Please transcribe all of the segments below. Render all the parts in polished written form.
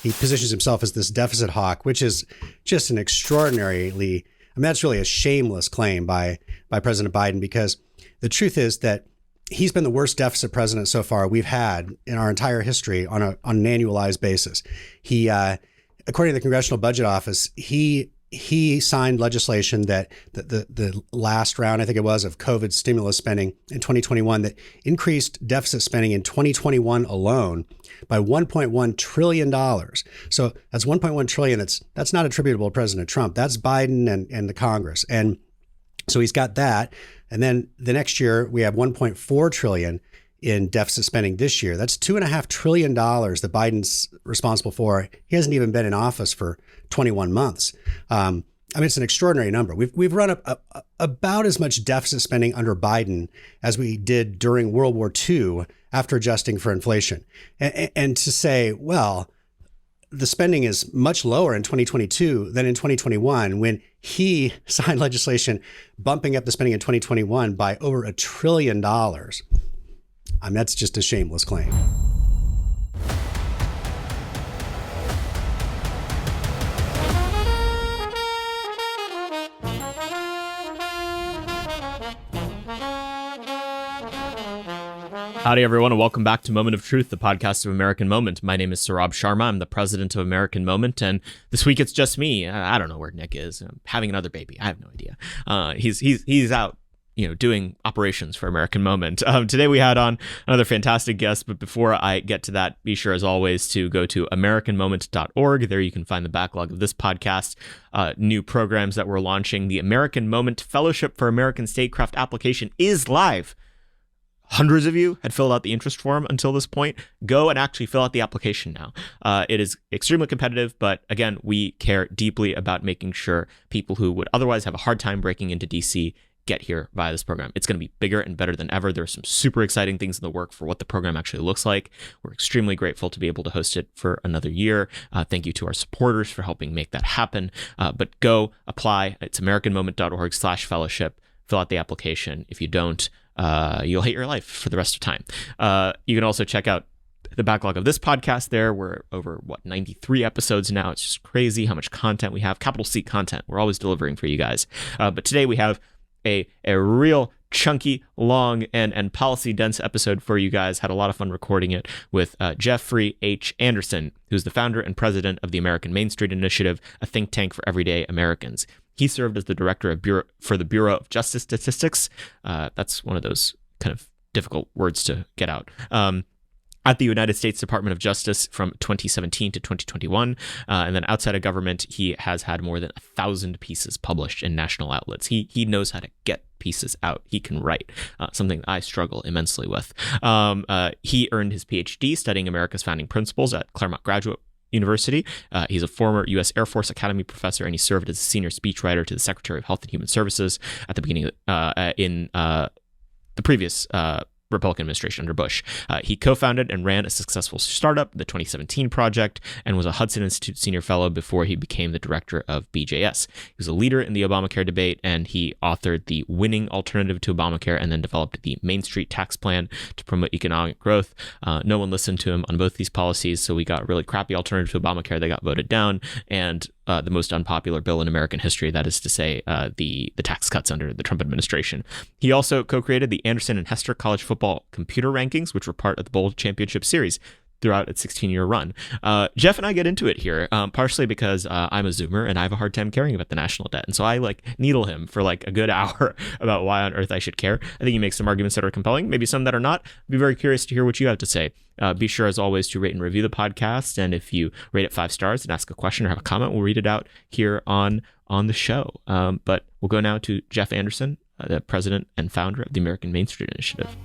he positions himself as this deficit hawk, which is just an extraordinarily, that's really a shameless claim by President Biden, because the truth is that he's been the worst deficit president so far we've had in our entire history on an annualized basis. He, according to the Congressional Budget Office, he signed legislation that the last round, I think it was, of COVID stimulus spending in 2021 that increased deficit spending in 2021 alone by $1.1 trillion. So that's $1.1 trillion. That's not attributable to President Trump. That's Biden and the Congress. And so he's got that. And then the next year we have $1.4 trillion in deficit spending this year. That's $2.5 trillion that Biden's responsible for. He hasn't even been in office for 21 months. It's an extraordinary number. We've run up about as much deficit spending under Biden as we did during World War II after adjusting for inflation. And to say, well, the spending is much lower in 2022 than in 2021, when he signed legislation bumping up the spending in 2021 by over $1 trillion. That's just a shameless claim. Howdy, everyone, and welcome back to Moment of Truth, the podcast of American Moment. My name is Saurabh Sharma. I'm the president of American Moment, and this week it's just me. I don't know where Nick is. I'm having another baby. I have no idea. He's out, doing operations for American Moment. Today we had on another fantastic guest, but before I get to that, be sure as always to go to americanmoment.org. There you can find the backlog of this podcast, new programs that we're launching. The American Moment Fellowship for American Statecraft application is live. Hundreds of you had filled out the interest form until this point. Go and actually fill out the application now. It is extremely competitive, but again, we care deeply about making sure people who would otherwise have a hard time breaking into DC get here via this program. It's going to be bigger and better than ever. There are some super exciting things in the work for what the program actually looks like. We're extremely grateful to be able to host it for another year. Thank you to our supporters for helping make that happen. But go apply. It's americanmoment.org/fellowship. Fill out the application. If you don't, you'll hate your life for the rest of time. You can also check out the backlog of this podcast there. We're over, 93 episodes now. It's just crazy how much content we have. Capital C content. We're always delivering for you guys. But today we have a real chunky, long, and policy-dense episode for you guys. Had a lot of fun recording it with Jeffrey H. Anderson, who's the founder and president of the American Main Street Initiative, a think tank for everyday Americans. He served as the director of the Bureau of Justice Statistics. That's one of those kind of difficult words to get out. At the United States Department of Justice from 2017 to 2021. And then outside of government, he has had more than 1,000 pieces published in national outlets. He knows how to get pieces out. He can write, something I struggle immensely with. He earned his Ph.D. studying America's founding principles at Claremont Graduate University. He's a former U.S. Air Force Academy professor, and he served as a senior speechwriter to the Secretary of Health and Human Services at the beginning in the previous Republican administration under Bush. He co-founded and ran a successful startup, the 2017 Project, and was a Hudson Institute Senior Fellow before he became the director of BJS. He was a leader in the Obamacare debate, and he authored the winning alternative to Obamacare and then developed the Main Street tax plan to promote economic growth. No one listened to him on both these policies, so we got a really crappy alternative to Obamacare that got voted down, and the most unpopular bill in American history, that is to say, the tax cuts under the Trump administration. He also co-created the Anderson and Hester College Football Computer Rankings, which were part of the Bowl Championship Series throughout its 16-year run. Jeff and I get into it here, partially because I'm a Zoomer and I have a hard time caring about the national debt. And so I needle him for a good hour about why on earth I should care. I think he makes some arguments that are compelling, maybe some that are not. I'd be very curious to hear what you have to say. Be sure, as always, to rate and review the podcast. And if you rate it 5 stars and ask a question or have a comment, we'll read it out here on the show. But we'll go now to Jeff Anderson, the president and founder of the American Main Street Initiative.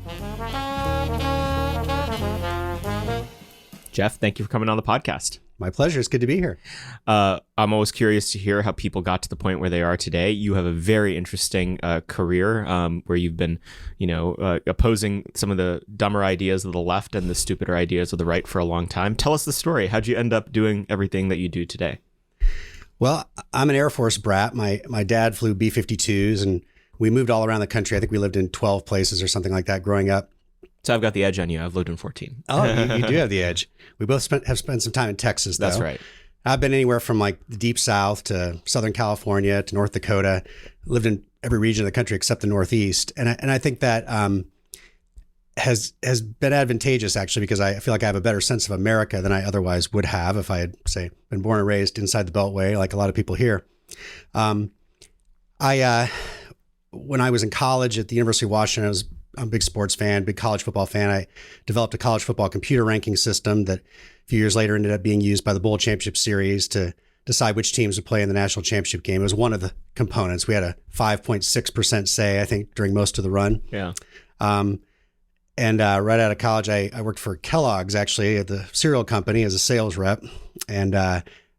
Jeff, thank you for coming on the podcast. My pleasure. It's good to be here. I'm always curious to hear how people got to the point where they are today. You have a very interesting career where you've been, opposing some of the dumber ideas of the left and the stupider ideas of the right for a long time. Tell us the story. How'd you end up doing everything that you do today? Well, I'm an Air Force brat. My dad flew B-52s, and we moved all around the country. I think we lived in 12 places or something like that growing up. So I've got the edge on you. I've lived in 14. Oh, you do have the edge. We both have spent some time in Texas, though. That's right. I've been anywhere from like the deep South to Southern California to North Dakota. Lived in every region of the country except the Northeast, and I think that has been advantageous actually, because I feel like I have a better sense of America than I otherwise would have if I had, say, been born and raised inside the Beltway, like a lot of people here. When I was in college at the University of Washington, I'm a big sports fan, big college football fan. I developed a college football computer ranking system that a few years later ended up being used by the Bowl Championship Series to decide which teams would play in the national championship game. It was one of the components. We had a 5.6% say, I think, during most of the run. Yeah. And right out of college, I worked for Kellogg's, actually, at the cereal company as a sales rep. And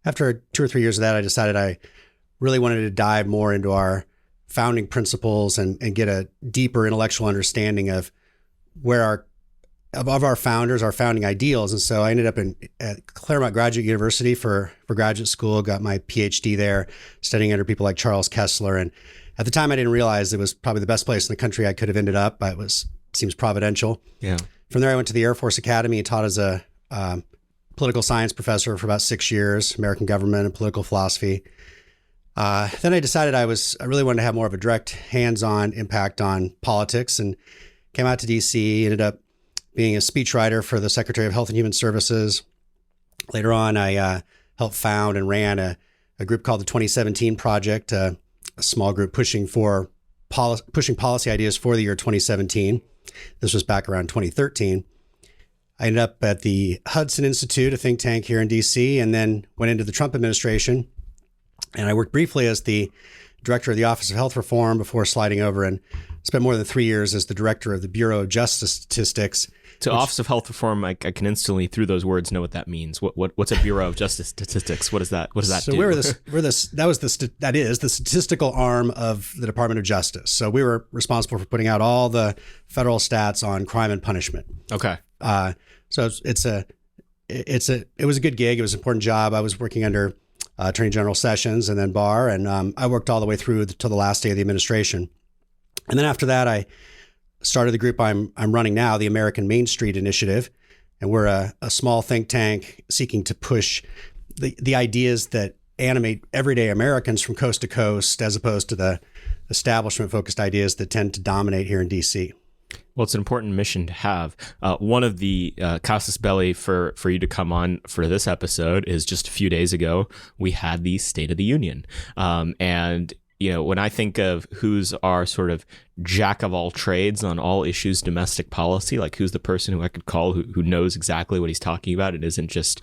after 2 or 3 years of that, I decided I really wanted to dive more into our founding principles and get a deeper intellectual understanding of where our founders, our founding ideals. And so I ended up at Claremont Graduate University for graduate school, got my Ph.D. there, studying under people like Charles Kessler. And at the time, I didn't realize it was probably the best place in the country I could have ended up. But it seems providential. Yeah. From there, I went to the Air Force Academy and taught as a political science professor for about 6 years, American government and political philosophy. Then I decided I really wanted to have more of a direct hands-on impact on politics, and came out to DC, ended up being a speechwriter for the Secretary of Health and Human Services. Later on, I helped found and ran a group called the 2017 Project, a small group pushing policy ideas for the year 2017. This was back around 2013. I ended up at the Hudson Institute, a think tank here in DC, and then went into the Trump administration. And I worked briefly as the director of the Office of Health Reform before sliding over and spent more than 3 years as the director of the Bureau of Justice Statistics. So Office of Health Reform, I can instantly, through those words, know what that means. What's a Bureau of Justice Statistics? What does that do? So that is the statistical arm of the Department of Justice. So we were responsible for putting out all the federal stats on crime and punishment. Okay. So it was a good gig. It was an important job. I was working under Attorney General Sessions and then Barr, and I worked all the way through to the last day of the administration. And then after that, I started the group I'm running now, the American Main Street Initiative, and we're a small think tank seeking to push the ideas that animate everyday Americans from coast to coast, as opposed to the establishment-focused ideas that tend to dominate here in D.C. Well, it's an important mission to have. One of the casus belli for you to come on for this episode is just a few days ago, we had the State of the Union. And when I think of who's our sort of jack of all trades on all issues domestic policy, like who's the person who I could call who knows exactly what he's talking about and isn't just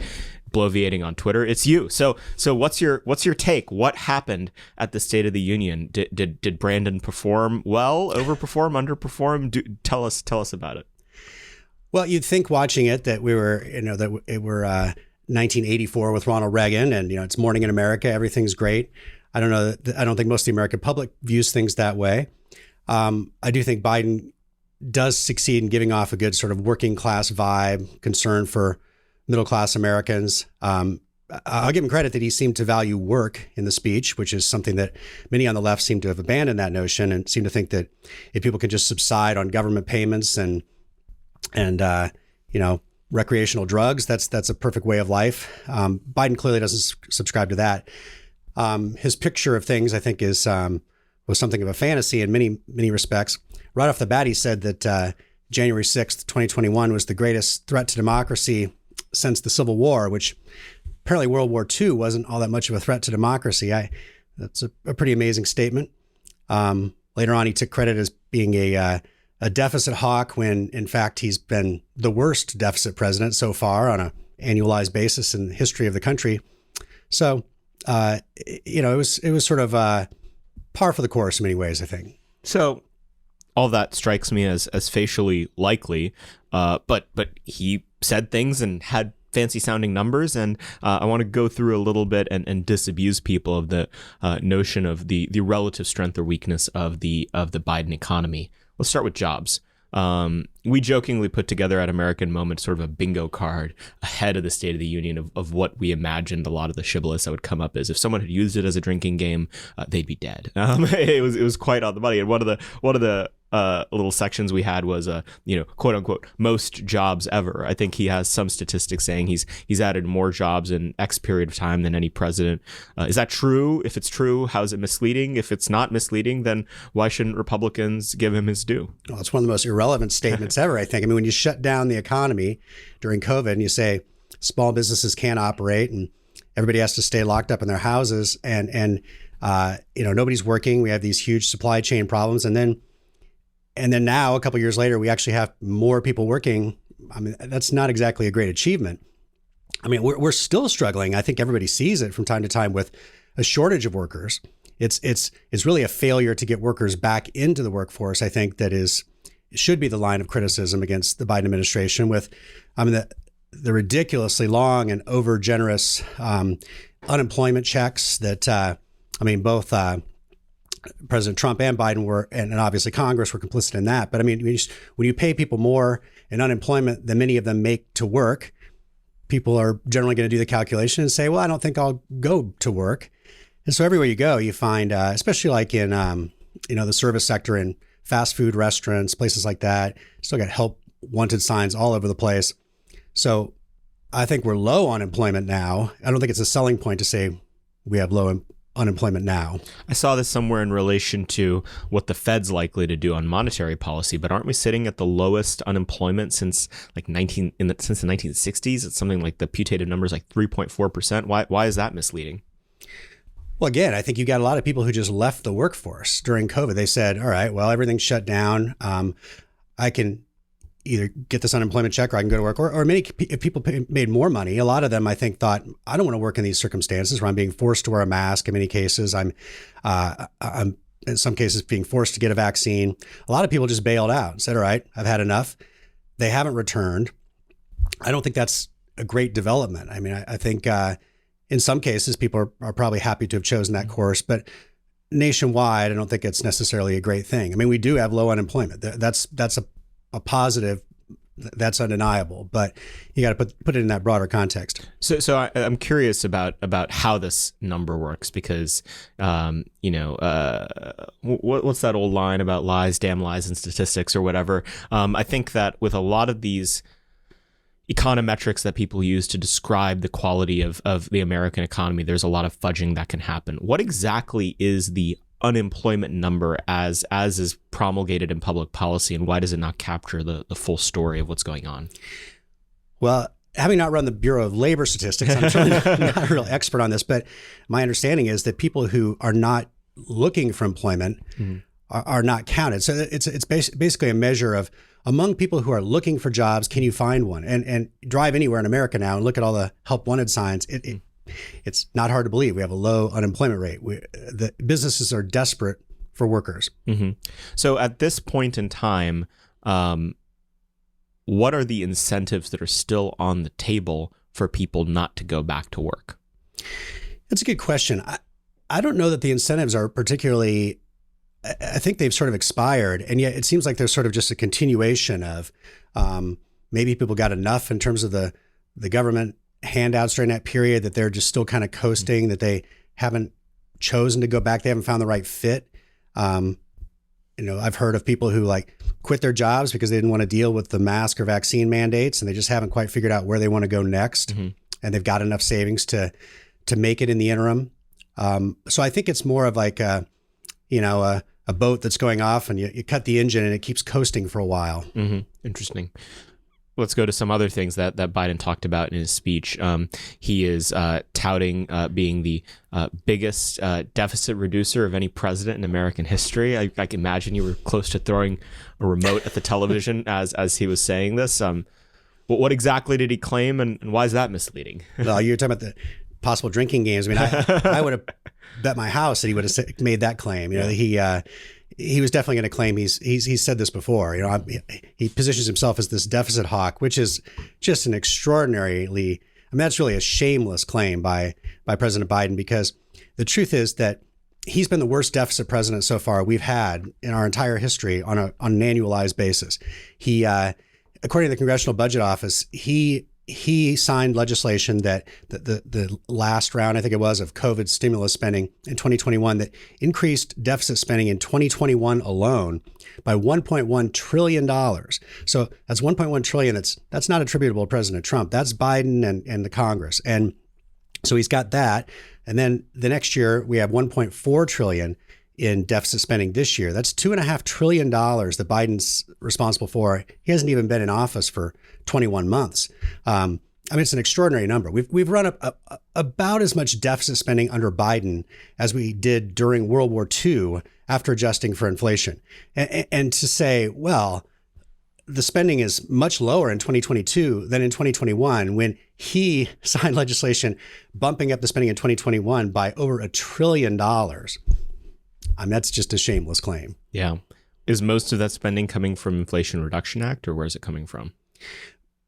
bloviating on Twitter, it's you. So what's your take? What happened at the State of the Union? Did Brandon perform well, overperform, underperform? Tell us about it. Well, you'd think watching it that we were 1984 with Ronald Reagan, and it's morning in America, everything's great. I don't think most of the American public views things that way. I do think Biden does succeed in giving off a good sort of working class vibe, concern for middle class Americans. I'll give him credit that he seemed to value work in the speech, which is something that many on the left seem to have abandoned that notion and seem to think that if people can just subside on government payments and recreational drugs, that's a perfect way of life. Biden clearly doesn't subscribe to that. His picture of things, I think, was something of a fantasy in many respects. Right off the bat, he said that January 6th, 2021 was the greatest threat to democracy since the Civil War, which apparently World War II wasn't all that much of a threat to democracy. That's a pretty amazing statement. Later on, he took credit as being a deficit hawk when, in fact, he's been the worst deficit president so far on an annualized basis in the history of the country. So, it was sort of par for the course in many ways, I think. So all that strikes me as facially likely, but he said things and had fancy sounding numbers, and I want to go through a little bit and disabuse people of the notion of the relative strength or weakness of the Biden economy. Let's start with jobs. We jokingly put together at American Moment sort of a bingo card ahead of the State of the Union of what we imagined a lot of the shibboleths that would come up is if someone had used it as a drinking game, they'd be dead. It was quite on the money. And one of the little sections we had was quote unquote most jobs ever. I think he has some statistics saying he's added more jobs in X period of time than any president. Is that true? If it's true, how is it misleading? If it's not misleading, then why shouldn't Republicans give him his due? Well, it's one of the most irrelevant statements ever, I think. I mean, when you shut down the economy during COVID and you say small businesses can't operate and everybody has to stay locked up in their houses and nobody's working. We have these huge supply chain problems. And then now, a couple of years later, we actually have more people working. I mean, that's not exactly a great achievement. I mean, we're still struggling. I think everybody sees it from time to time with a shortage of workers. It's really a failure to get workers back into the workforce. I think should be the line of criticism against the Biden administration with, the ridiculously long and over generous unemployment checks that, both President Trump and Biden were, and obviously Congress were complicit in that. But I mean, when you pay people more in unemployment than many of them make to work, people are generally going to do the calculation and say, well, I don't think I'll go to work. And so everywhere you go, you find, especially like in, the service sector and fast food restaurants, places like that, still got help wanted signs all over the place. So I think we're low on unemployment now. I don't think it's a selling point to say we have low unemployment now. I saw this somewhere in relation to what the Fed's likely to do on monetary policy, but aren't we sitting at the lowest unemployment since the 1960s? It's something like the putative numbers like 3.4%. Why is that misleading? Well, again, I think you got a lot of people who just left the workforce during COVID. They said, all right, well, everything's shut down. I can either get this unemployment check or I can go to work. Or many people made more money. A lot of them, I think, thought, I don't want to work in these circumstances where I'm being forced to wear a mask. In many cases, I'm in some cases being forced to get a vaccine. A lot of people just bailed out and said, all right, I've had enough. They haven't returned. I don't think that's a great development. I mean, I think in some cases, people are probably happy to have chosen that course, but nationwide, I don't think it's necessarily a great thing. I mean, we do have low unemployment. That's a positive. That's undeniable, but you got to put it in that broader context. So I'm curious about how this number works because, what's that old line about lies, damn lies, and statistics or whatever? I think that with a lot of these econometrics that people use to describe the quality of the American economy, there's a lot of fudging that can happen. What exactly is the unemployment number as is promulgated in public policy, and why does it not capture the full story of what's going on? Well, having not run the Bureau of Labor Statistics, I'm certainly not a real expert on this, but my understanding is that people who are not looking for employment are not counted. So it's basically a measure of among people who are looking for jobs, can you find one? And drive anywhere in America now and look at all the help wanted signs. It's not hard to believe we have a low unemployment rate. The businesses are desperate for workers. Mm-hmm. So at this point in time, what are the incentives that are still on the table for people not to go back to work? That's a good question. I don't know that the incentives are particularly, I think they've sort of expired. And yet it seems like there's sort of just a continuation of maybe people got enough in terms of the government handouts during that period that they're just still kind of coasting, that they haven't chosen to go back. They haven't found the right fit. I've heard of people who quit their jobs because they didn't want to deal with the mask or vaccine mandates, and they just haven't quite figured out where they want to go next. Mm-hmm. And they've got enough savings to make it in the interim. So I think it's more of like a boat that's going off and you cut the engine and it keeps coasting for a while. Mm-hmm. Interesting. Let's go to some other things that Biden talked about in his speech. He is touting being the biggest deficit reducer of any president in American history. I can imagine you were close to throwing a remote at the television as he was saying this. What exactly did he claim, and why is that misleading? Well, you're talking about the possible drinking games. I mean, I would have bet my house that he would have made that claim. He was definitely going to claim he's said this before. He positions himself as this deficit hawk, which is just an extraordinarily, that's really a shameless claim by President Biden, because the truth is that he's been the worst deficit president so far we've had in our entire history on an annualized basis. He, according to the Congressional Budget Office, he he signed legislation that the last round, I think it was, of COVID stimulus spending in 2021 that increased deficit spending in 2021 alone by $1.1 trillion. So that's $1.1 trillion. That's not attributable to President Trump. That's Biden and the Congress. And so he's got that. And then the next year we have $1.4 trillion in deficit spending this year. That's $2.5 trillion that Biden's responsible for. He hasn't even been in office for 21 months. I mean, it's an extraordinary number. We've run up about as much deficit spending under Biden as we did during World War II after adjusting for inflation. And to say, well, the spending is much lower in 2022 than in 2021 when he signed legislation bumping up the spending in 2021 by over $1 trillion. I mean, that's just a shameless claim. Yeah. Is most of that spending coming from Inflation Reduction Act, or where is it coming from?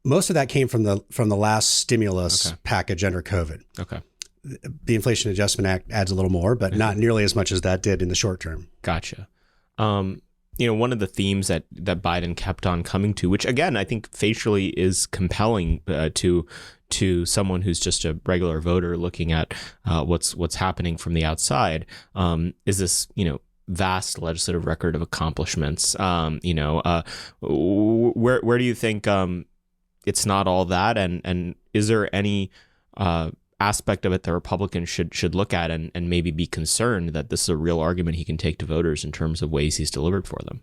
Most of that came from the last stimulus package under COVID. Okay. The Inflation Adjustment Act adds a little more, but not nearly as much as that did in the short term. Gotcha. One of the themes that Biden kept on coming to, which again, I think facially is compelling to someone who's just a regular voter looking at what's happening from the outside, is this, vast legislative record of accomplishments. Where do you think it's not all that, and is there any aspect of it that Republicans should look at and maybe be concerned that this is a real argument he can take to voters in terms of ways he's delivered for them?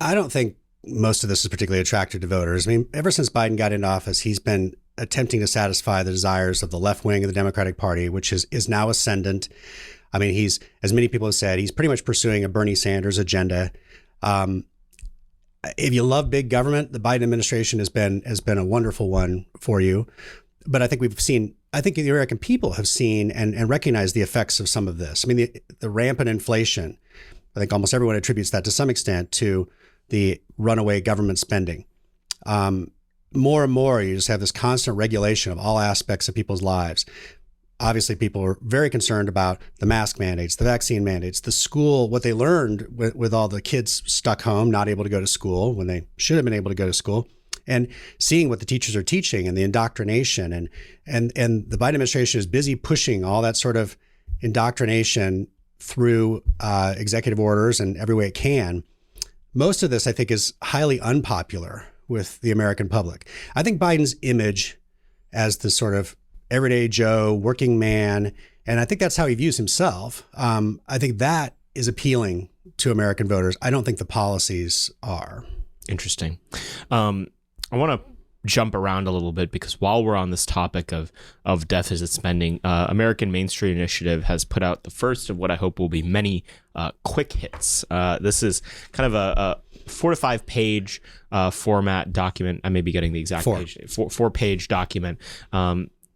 I don't think most of this is particularly attractive to voters. I mean, ever since Biden got into office, he's been attempting to satisfy the desires of the left wing of the Democratic Party, which is now ascendant. I mean, he's, as many people have said, he's pretty much pursuing a Bernie Sanders agenda. If you love big government, the Biden administration has been a wonderful one for you. But I think the American people have seen and recognized the effects of some of this. I mean, the rampant inflation, I think almost everyone attributes that to some extent to the runaway government spending. More and more, you just have this constant regulation of all aspects of people's lives. Obviously, people are very concerned about the mask mandates, the vaccine mandates, the school, what they learned with all the kids stuck home, not able to go to school when they should have been able to go to school, and seeing what the teachers are teaching and the indoctrination. And the Biden administration is busy pushing all that sort of indoctrination through executive orders and every way it can. Most of this, I think, is highly unpopular with the American public. I think Biden's image as the sort of everyday Joe, working man, and I think that's how he views himself. I think that is appealing to American voters. I don't think the policies are. Interesting. I want to jump around a little bit because while we're on this topic of deficit spending, American Main Street Initiative has put out the first of what I hope will be many quick hits. This is kind of a 4 to 5 page format document. I may be getting the exact page. 4-page document.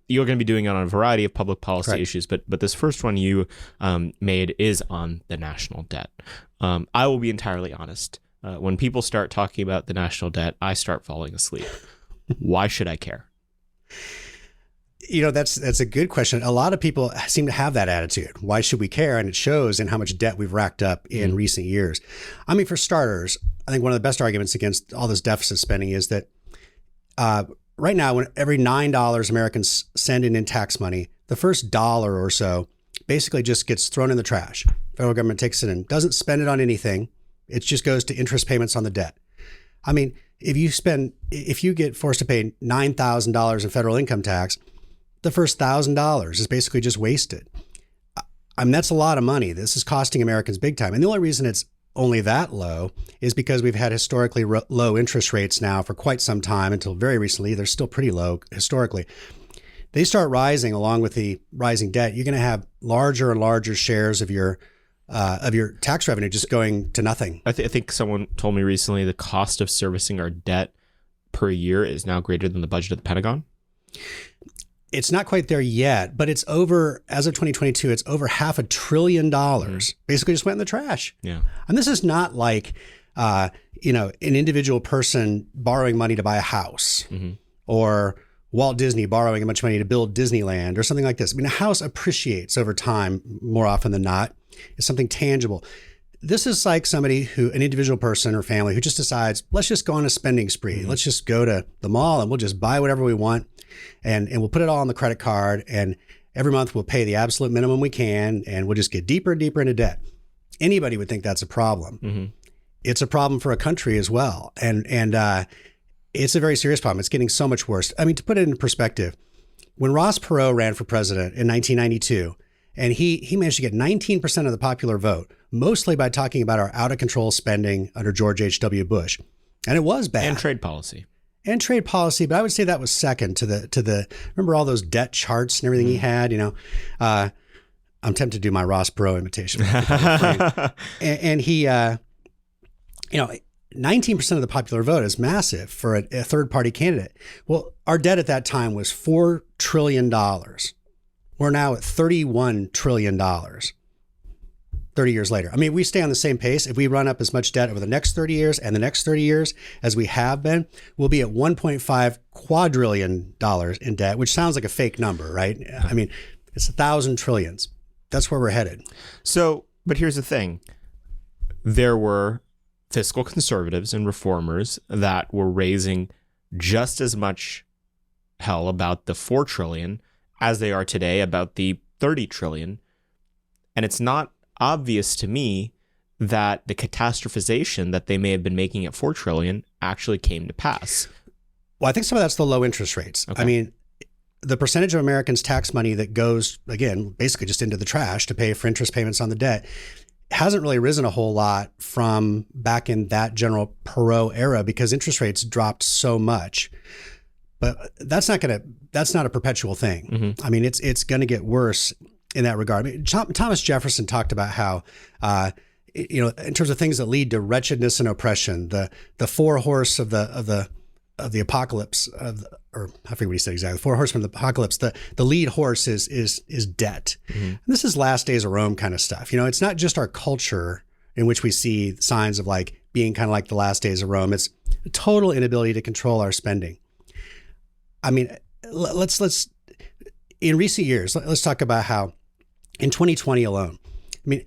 You're going to be doing it on a variety of public policy issues, but this first one you made is on the national debt. I will be entirely honest. When people start talking about the national debt, I start falling asleep. Why should I care? That's a good question. A lot of people seem to have that attitude. Why should we care? And it shows in how much debt we've racked up in recent years. I mean, for starters, I think one of the best arguments against all this deficit spending is that right now, when every $9 Americans send in tax money, the first $1 or so basically just gets thrown in the trash. Federal government takes it and doesn't spend it on anything. It just goes to interest payments on the debt. I mean, if you get forced to pay $9,000 in federal income tax, the first $1,000 is basically just wasted. I mean, that's a lot of money. This is costing Americans big time. And the only reason it's only that low is because we've had historically low interest rates now for quite some time until very recently. They're still pretty low historically. They start rising along with the rising debt. You're going to have larger and larger shares of your tax revenue just going to nothing. I think someone told me recently the cost of servicing our debt per year is now greater than the budget of the Pentagon. It's not quite there yet, but it's over, as of 2022, it's over $500 billion. Basically just went in the trash. Yeah. And this is not like, an individual person borrowing money to buy a house or Walt Disney borrowing a bunch of money to build Disneyland or something like this. I mean, a house appreciates over time more often than not. It's something tangible. this is like an individual person or family who just decides, let's just go on a spending spree. Mm-hmm. Let's just go to the mall and we'll just buy whatever we want, and we'll put it all on the credit card, and every month we'll pay the absolute minimum we can, and we'll just get deeper and deeper into debt. Anybody would think that's a problem. Mm-hmm. It's a problem for a country as well. And it's a very serious problem. It's getting so much worse. I mean, to put it in perspective, when Ross Perot ran for president in 1992, and he managed to get 19% of the popular vote, mostly by talking about our out of control spending under George H.W. Bush. And it was bad. And trade policy. But I would say that was second to the remember all those debt charts and everything he had, I'm tempted to do my Ross Perot imitation. And he, 19% of the popular vote is massive for a third party candidate. Well, our debt at that time was $4 trillion. We're now at $31 trillion 30 years later. I mean, we stay on the same pace. If we run up as much debt over the next 30 years and the next 30 years as we have been, we'll be at $1.5 quadrillion in debt, which sounds like a fake number, right? I mean, it's 1,000 trillions. That's where we're headed. So, but here's the thing. There were fiscal conservatives and reformers that were raising just as much hell about the 4 trillion as they are today about the 30 trillion. And it's not obvious to me that the catastrophization that they may have been making at 4 trillion actually came to pass. Well, I think some of that's the low interest rates. Okay. I mean, the percentage of Americans' tax money that goes, again, basically just into the trash to pay for interest payments on the debt hasn't really risen a whole lot from back in that general Perot era because interest rates dropped so much. But that's not a perpetual thing. Mm-hmm. I mean, it's going to get worse in that regard. I mean, Thomas Jefferson talked about how, in terms of things that lead to wretchedness and oppression, the four horse of the apocalypse or I forget what he said exactly. The four horsemen of the apocalypse. The lead horse is debt. Mm-hmm. And this is last days of Rome kind of stuff. It's not just our culture in which we see signs of like being kind of like the last days of Rome. It's a total inability to control our spending. I mean, let's in recent years, let's talk about how in 2020 alone, I mean,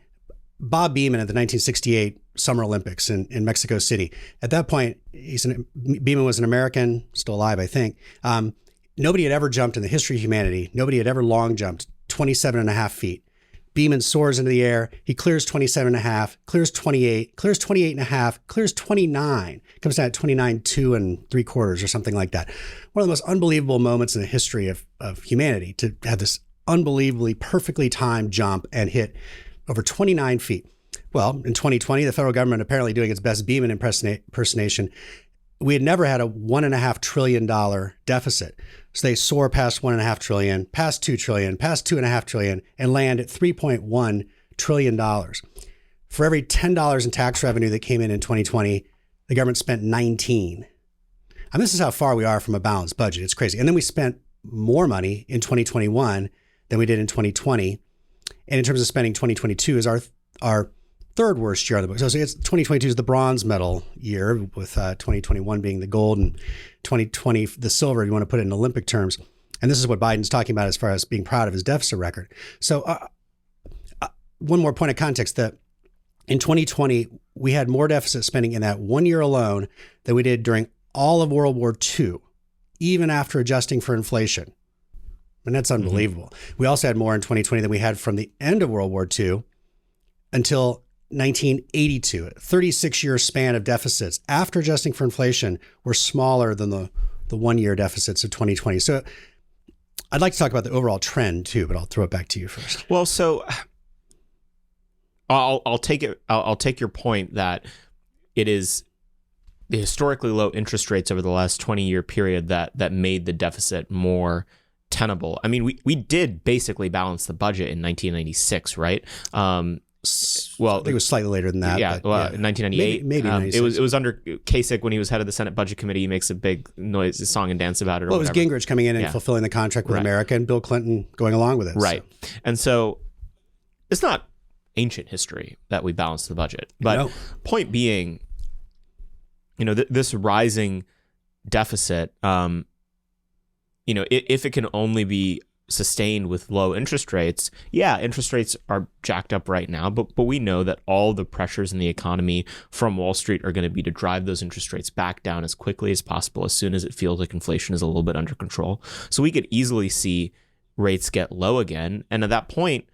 Bob Beamon at the 1968 Summer Olympics in Mexico City. At that point, Beamon was an American, still alive, I think. Nobody had ever jumped in the history of humanity. Nobody had ever long jumped 27 and a half feet. Beamon soars into the air. He clears 27 and a half, clears 28, clears 28 and a half, clears 29, comes down at 29, 2 3/4 or something like that. One of the most unbelievable moments in the history of humanity to have this unbelievably perfectly timed jump and hit over 29 feet. Well, in 2020, the federal government apparently doing its best Beamon impersonation. We had never had a $1.5 trillion deficit. So they soar past $1.5 trillion, past $2 trillion, past $2.5 trillion, and land at $3.1 trillion. For every $10 in tax revenue that came in 2020, the government spent 19. And this is how far we are from a balanced budget. It's crazy. And then we spent more money in 2021 than we did in 2020. And in terms of spending, 2022 is our third worst year on the book. So it's 2022 is the bronze medal year, with 2021 being the gold and 2020 the silver, if you want to put it in Olympic terms. And this is what Biden's talking about as far as being proud of his deficit record. So one more point of context, that in 2020, we had more deficit spending in that 1 year alone than we did during all of World War II, even after adjusting for inflation. And that's unbelievable. Mm-hmm. We also had more in 2020 than we had from the end of World War II until 1982. A 36-year span of deficits after adjusting for inflation were smaller than the 1 year deficits of 2020. So I'd like to talk about the overall trend too, but I'll throw it back to you first. Well, so I'll take it. I'll take your point that it is the historically low interest rates over the last 20-year period that made the deficit more tenable. I mean, we did basically balance the budget in 1996, right? Well, I think it was slightly later than that. Yeah, 1998. Maybe it was under Kasich when he was head of the Senate Budget Committee. He makes a big noise, song and dance about it. Or well, it was Gingrich coming in and fulfilling the contract with America, and Bill Clinton going along with it. Right, so. And so it's not ancient history that we balanced the budget, but point being, this rising deficit, if it can only be sustained with low interest rates. Yeah, interest rates are jacked up right now, but we know that all the pressures in the economy from Wall Street are going to be to drive those interest rates back down as quickly as possible as soon as it feels like inflation is a little bit under control. So we could easily see rates get low again. And at that point,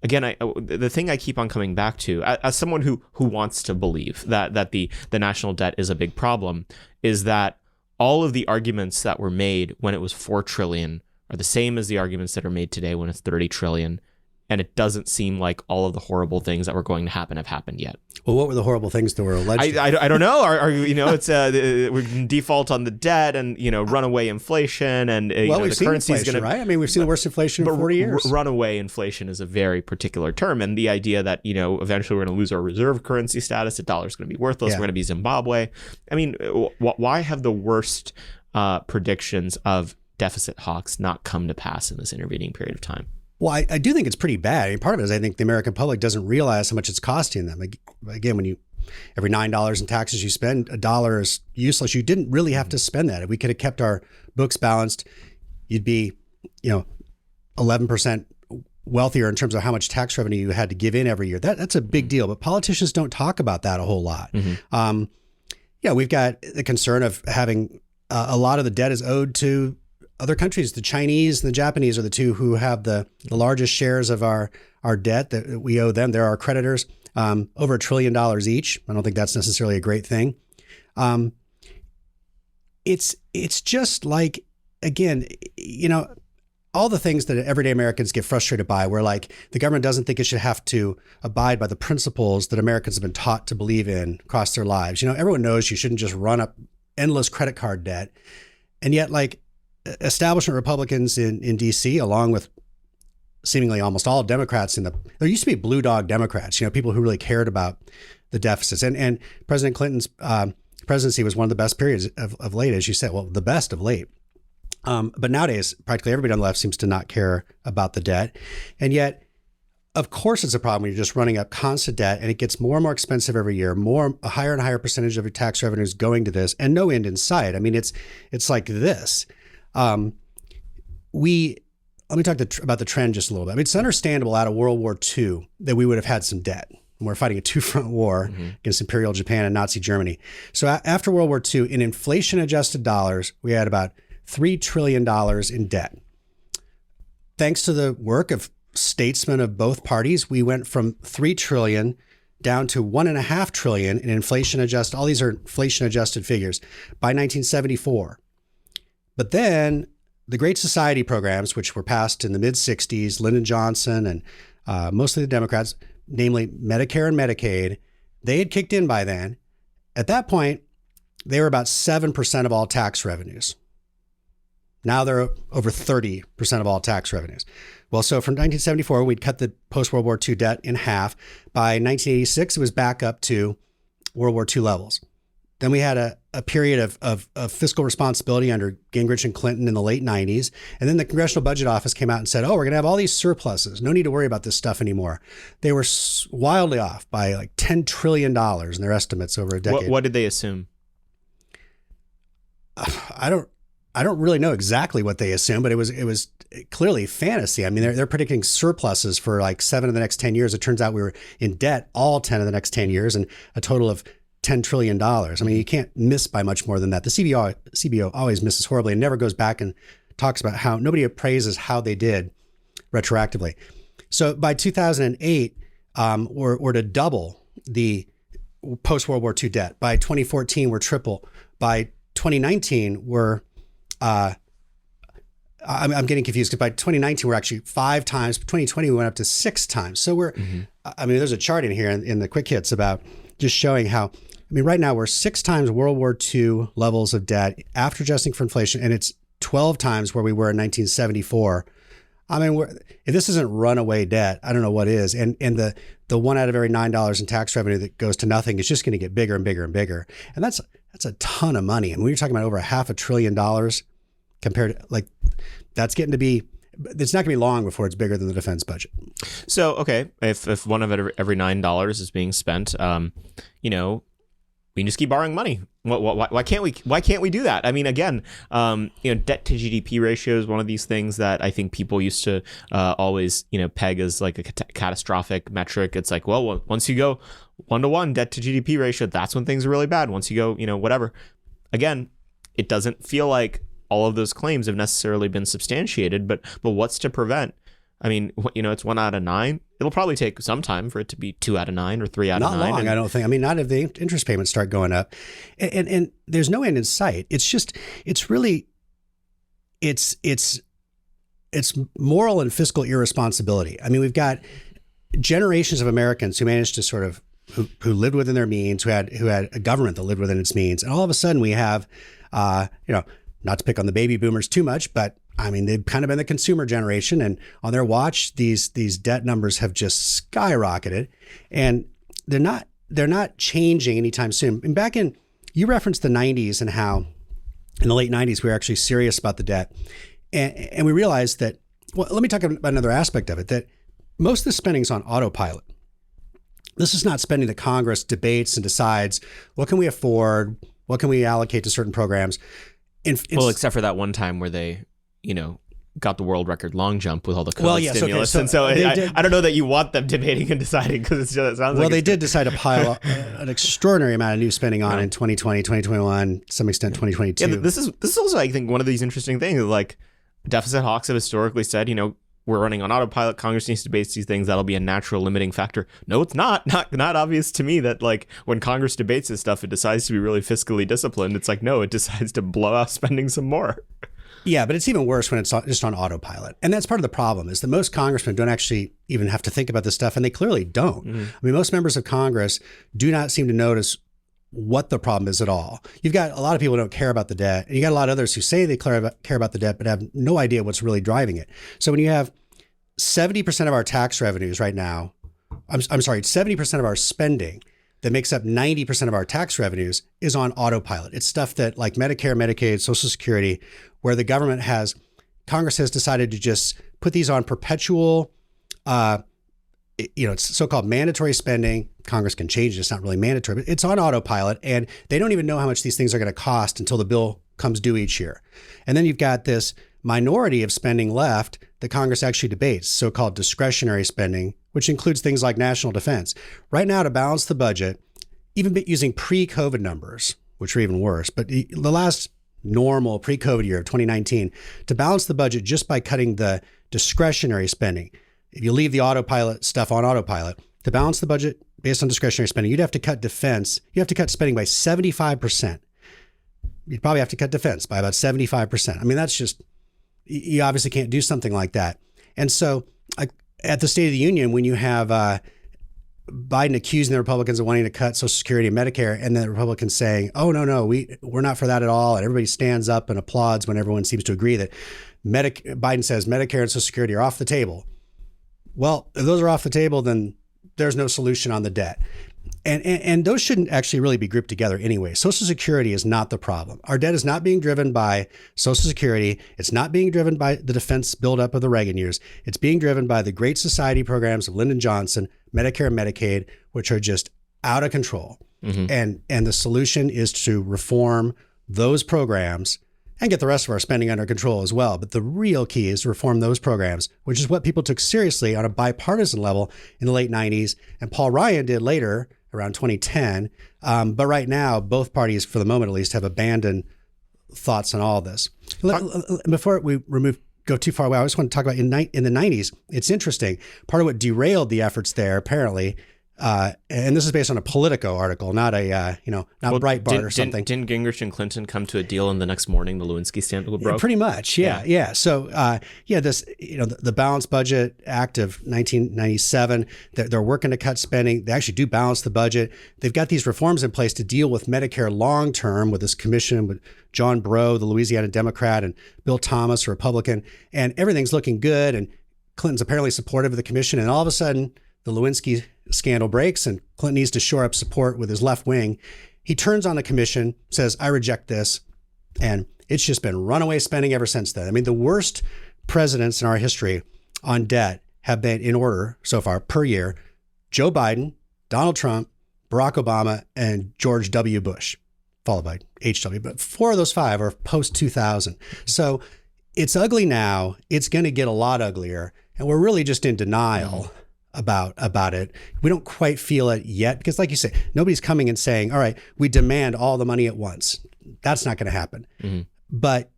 again, the thing I keep on coming back to, as someone who wants to believe that the national debt is a big problem, is that all of the arguments that were made when it was $4 trillion are the same as the arguments that are made today when it's $30 trillion. And it doesn't seem like all of the horrible things that were going to happen have happened yet. Well, what were the horrible things that were alleged? I don't know. It's we can default on the debt and runaway inflation and we've the seen currency is inflation, going to. right? I mean, we've seen the worst inflation in 40 years. Runaway inflation is a very particular term, and the idea that eventually we're going to lose our reserve currency status, the dollar's going to be worthless. Yeah. We're going to be Zimbabwe. I mean, why have the worst predictions of deficit hawks not come to pass in this intervening period of time? Well, I do think it's pretty bad. I mean, part of it is I think the American public doesn't realize how much it's costing them. Again, when every $9 in taxes you spend, $1 is useless. You didn't really have to spend that. If we could have kept our books balanced, you'd be, 11% wealthier in terms of how much tax revenue you had to give in every year. That's a big deal. But politicians don't talk about that a whole lot. We've got the concern of having a lot of the debt is owed to other countries. The Chinese and the Japanese are the two who have the largest shares of our debt that we owe them. They're our creditors, over $1 trillion each. I don't think that's necessarily a great thing. It's just like, again, all the things that everyday Americans get frustrated by, where like the government doesn't think it should have to abide by the principles that Americans have been taught to believe in across their lives. Everyone knows you shouldn't just run up endless credit card debt. And yet, like, establishment Republicans in D.C., along with seemingly almost all Democrats there used to be blue dog Democrats, people who really cared about the deficits. And President Clinton's presidency was one of the best periods of late, as you said, well, the best of late. But nowadays, practically everybody on the left seems to not care about the debt. And yet, of course, it's a problem when you're just running up constant debt and it gets more and more expensive every year, a higher and higher percentage of your tax revenues going to this and no end in sight. I mean, it's like this. Let me talk about the trend just a little bit. I mean, it's understandable out of World War II that we would have had some debt. We're fighting a two-front war against Imperial Japan and Nazi Germany. So after World War II, in inflation-adjusted dollars, we had about $3 trillion in debt. Thanks to the work of statesmen of both parties, we went from $3 trillion down to $1.5 trillion in inflation-adjusted. All these are inflation-adjusted figures by 1974. But then the Great Society programs, which were passed in the mid-'60s, Lyndon Johnson and mostly the Democrats, namely Medicare and Medicaid, they had kicked in by then. At that point, they were about 7% of all tax revenues. Now they're over 30% of all tax revenues. Well, so from 1974, we'd cut the post-World War II debt in half. By 1986, it was back up to World War II levels. Then we had a period of fiscal responsibility under Gingrich and Clinton in the late 90s. And then the Congressional Budget Office came out and said, we're going to have all these surpluses. No need to worry about this stuff anymore. They were wildly off by like $10 trillion in their estimates over a decade. What did they assume? I don't really know exactly what they assumed, but it was clearly fantasy. I mean, they're predicting surpluses for like 7 of the next 10 years. It turns out we were in debt all 10 of the next 10 years and a total of $10 trillion. I mean, you can't miss by much more than that. The CBO always misses horribly and never goes back and talks about how nobody appraises how they did retroactively. So by 2008, we're to double the post-World War II debt. By 2014, we're triple. By 2019, I'm getting confused because by 2019, we're actually 5 times. By 2020, we went up to 6 times. So I mean, there's a chart in here in the quick hits about just showing how, right now we're 6 times World War II levels of debt after adjusting for inflation, and it's 12 times where we were in 1974. I mean, if this isn't runaway debt, I don't know what is. And the one out of every $9 in tax revenue that goes to nothing is just going to get bigger and bigger and bigger. And that's a ton of money. And when you're talking about over $500 billion compared to, like, that's getting to be, it's not going to be long before it's bigger than the defense budget. So, okay, if one of every $9 is being spent, we can just keep borrowing money. Why can't we do that? I mean, again, debt to GDP ratio is one of these things that I think people used to always, peg as like a catastrophic metric. It's like, well, once you go 1-to-1 debt to GDP ratio, that's when things are really bad. Once you go, whatever. Again, it doesn't feel like all of those claims have necessarily been substantiated, but what's to prevent? I mean, it's 1 out of 9. It'll probably take some time for it to be 2 out of 9 or 3 out of 9. Not long, I don't think. I mean, not if the interest payments start going up, and there's no end in sight. It's just, it's really, it's moral and fiscal irresponsibility. I mean, we've got generations of Americans who managed to sort of who lived within their means, who had a government that lived within its means, and all of a sudden we have, not to pick on the baby boomers too much, but I mean, they've kind of been the consumer generation, and on their watch, these debt numbers have just skyrocketed, and they're not changing anytime soon. And you referenced the 90s and how in the late 90s we were actually serious about the debt, and we realized that. Well, let me talk about another aspect of it, that most of the spending is on autopilot. This is not spending that Congress debates and decides what can we afford, what can we allocate to certain programs. Except for that one time where they, got the world record long jump with all the COVID stimulus. Okay. And so I don't know that you want them debating and deciding, because it sounds like... Well, they did decide to pile an extraordinary amount of new spending on in 2020, 2021, to some extent 2022. Yeah, this is also, I think, one of these interesting things. Like, deficit hawks have historically said, we're running on autopilot. Congress needs to debate these things. That'll be a natural limiting factor. No, it's not. Not obvious to me that, like, when Congress debates this stuff, it decides to be really fiscally disciplined. It's like, no, it decides to blow out spending some more. Yeah, but it's even worse when it's just on autopilot. And that's part of the problem, is that most congressmen don't actually even have to think about this stuff, and they clearly don't. Mm-hmm. I mean, most members of Congress do not seem to notice what the problem is at all. You've got a lot of people who don't care about the debt, and you got a lot of others who say they care about the debt, but have no idea what's really driving it. So when you have 70% of our tax revenues right now, I'm sorry, 70% of our spending that makes up 90% of our tax revenues is on autopilot. It's stuff that, like Medicare, Medicaid, Social Security, where the Congress has decided to just put these on perpetual, it's so-called mandatory spending. Congress can change it. It's not really mandatory, but it's on autopilot, and they don't even know how much these things are going to cost until the bill comes due each year. And then you've got this minority of spending left that Congress actually debates, so-called discretionary spending, which includes things like national defense. Right now, to balance the budget, even using pre-COVID numbers, which are even worse, but the last normal pre-COVID year of 2019, to balance the budget just by cutting the discretionary spending, if you leave the autopilot stuff on autopilot, to balance the budget based on discretionary spending, you'd have to cut defense. You have to cut spending by 75%. You'd probably have to cut defense by about 75%. I mean, that's just, you obviously can't do something like that. And so at the State of the Union, when you have Biden accusing the Republicans of wanting to cut Social Security and Medicare, and then the Republicans saying, oh, no, we're not for that at all. And everybody stands up and applauds when everyone seems to agree that Biden says Medicare and Social Security are off the table. Well, if those are off the table, then there's no solution on the debt. And those shouldn't actually really be grouped together anyway. Social Security is not the problem. Our debt is not being driven by Social Security. It's not being driven by the defense buildup of the Reagan years. It's being driven by the Great Society programs of Lyndon Johnson, Medicare and Medicaid, which are just out of control. Mm-hmm. And the solution is to reform those programs and get the rest of our spending under control as well. But the real key is to reform those programs, which is what people took seriously on a bipartisan level in the late 90s. And Paul Ryan did later, around 2010. But right now, both parties, for the moment at least, have abandoned thoughts on all this. Before we go too far away, I just want to talk about in the 90s. It's interesting. Part of what derailed the efforts there, apparently, and this is based on a Politico article, not Breitbart or something. Didn't Gingrich and Clinton come to a deal, and the next morning the Lewinsky scandal broke? Pretty much, yeah. So, this, the Balanced Budget Act of 1997, they're working to cut spending. They actually do balance the budget. They've got these reforms in place to deal with Medicare long term with this commission with John Breaux, the Louisiana Democrat, and Bill Thomas, a Republican, and everything's looking good. And Clinton's apparently supportive of the commission, and all of a sudden, the Lewinsky scandal breaks and Clinton needs to shore up support with his left wing. He turns on the commission, says, I reject this. And it's just been runaway spending ever since then. I mean, the worst presidents in our history on debt have been, in order so far per year, Joe Biden, Donald Trump, Barack Obama, and George W. Bush, followed by HW. But 4 of those 5 are post 2000. So it's ugly now. It's going to get a lot uglier. And we're really just in denial about it. We don't quite feel it yet because, like you say, nobody's coming and saying, all right, we demand all the money at once. That's not going to happen. But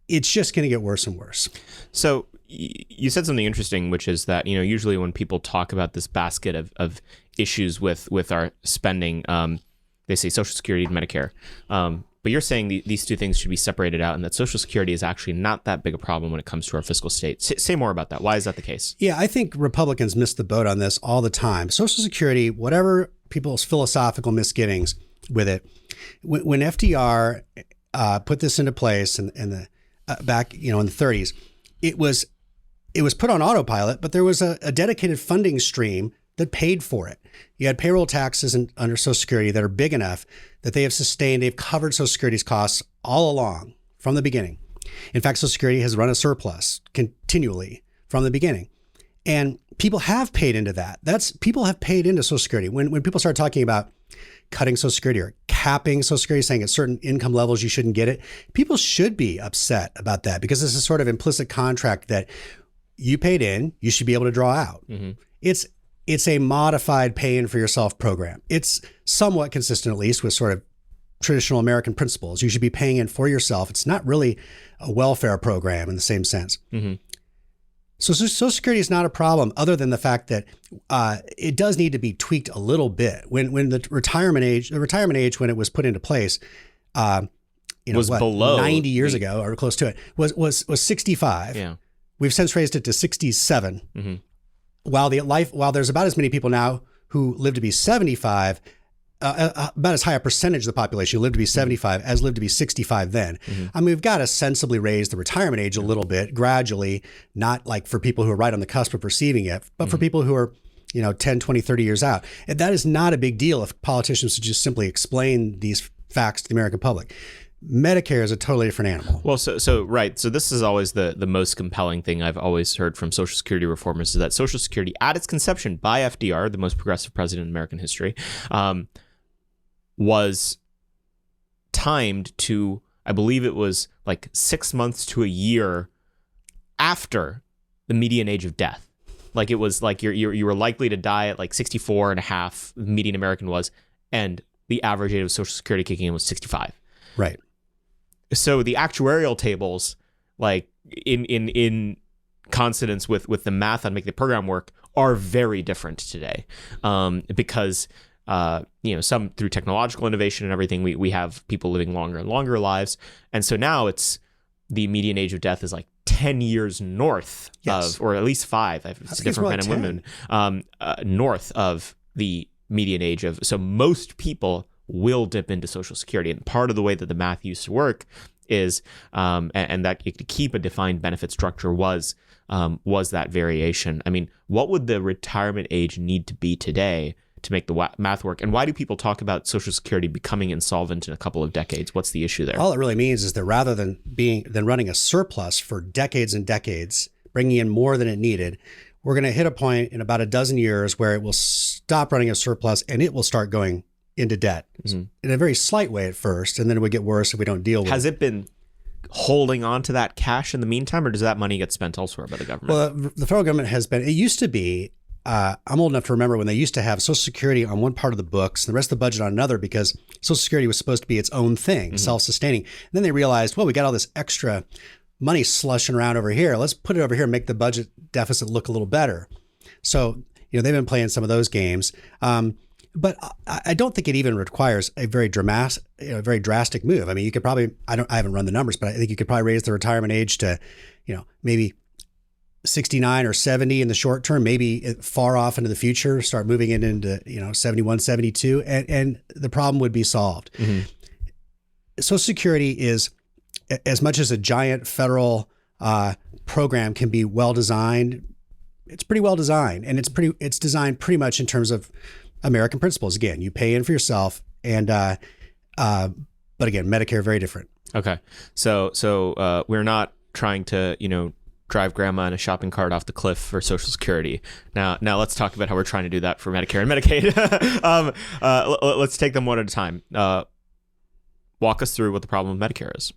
it's just going to get worse and worse. So you said something interesting, which is that, usually when people talk about this basket of issues with our spending, they say Social Security and Medicare. But you're saying these two things should be separated out and that Social Security is actually not that big a problem when it comes to our fiscal state. Say more about that. Why is that the case? Yeah, I think Republicans miss the boat on this all the time. Social Security, whatever people's philosophical misgivings with it, when FDR put this into place in the back in the 30s, it was put on autopilot, but there was a dedicated funding stream that paid for it. You had payroll taxes under Social Security that are big enough that they have sustained, they've covered Social Security's costs all along from the beginning. In fact, Social Security has run a surplus continually from the beginning. And people have paid into that. People have paid into Social Security. When people start talking about cutting Social Security or capping Social Security, saying at certain income levels you shouldn't get it, people should be upset about that because this is sort of implicit contract that you paid in, you should be able to draw out. It's a modified pay in for yourself program. It's somewhat consistent, at least, with sort of traditional American principles. You should be paying in for yourself. It's not really a welfare program in the same sense. So Social Security is not a problem other than the fact that it does need to be tweaked a little bit. When the retirement age when it was put into place, was below 90 years ago or close to it, was 65. Yeah. We've since raised it to 67. While there's about as many people now who live to be 75, about as high a percentage of the population who live to be 75 as lived to be 65 then. I mean, we've got to sensibly raise the retirement age a little bit gradually, not like for people who are right on the cusp of receiving it, but for people who are 10, 20, 30 years out. And that is not a big deal if politicians would just simply explain these facts to the American public. Medicare is a totally different animal. Well, so right. So this is always the most compelling thing I've always heard from Social Security reformers is that Social Security, at its conception by FDR, the most progressive president in American history, was timed to, I believe it was like 6 months to a year after the median age of death. Like it was like you were likely to die at like 64 and a half, the median American was, and the average age of Social Security kicking in was 65. Right. So the actuarial tables, like in consonance with the math on making the program work, are very different today, because some through technological innovation and everything, we have people living longer and longer lives, and so now it's the median age of death is like 10 years north of, or at least 5. It's different men and women, north of the median age of. So most people will dip into Social Security. And part of the way that the math used to work is, and that you could keep a defined benefit structure was that variation. I mean, what would the retirement age need to be today to make the math work? And why do people talk about Social Security becoming insolvent in a couple of decades? What's the issue there? All it really means is that rather than running a surplus for decades and decades, bringing in more than it needed, we're going to hit a point in about a dozen years where it will stop running a surplus and it will start going into debt in a very slight way at first, and then it would get worse if we don't deal with it. Has it been holding on to that cash in the meantime, or does that money get spent elsewhere by the government? Well, the federal government has been, it used to be, I'm old enough to remember when they used to have Social Security on one part of the books and the rest of the budget on another because Social Security was supposed to be its own thing, self-sustaining. And then they realized, well, we got all this extra money slushing around over here. Let's put it over here and make the budget deficit look a little better. So, they've been playing some of those games. But I don't think it even requires a very drastic move. I mean, you could probably, I haven't run the numbers, but I think you could probably raise the retirement age to, maybe 69 or 70 in the short term, maybe far off into the future, start moving it into, 71, 72, and the problem would be solved. Social Security is, as much as a giant federal program can be well designed, it's pretty well designed, and it's designed pretty much in terms of American principles. Again, you pay in for yourself, and but again, Medicare very different. Okay, so we're not trying to drive grandma in a shopping cart off the cliff for Social Security. Now let's talk about how we're trying to do that for Medicare and Medicaid. Let's take them one at a time. Walk us through what the problem with Medicare is.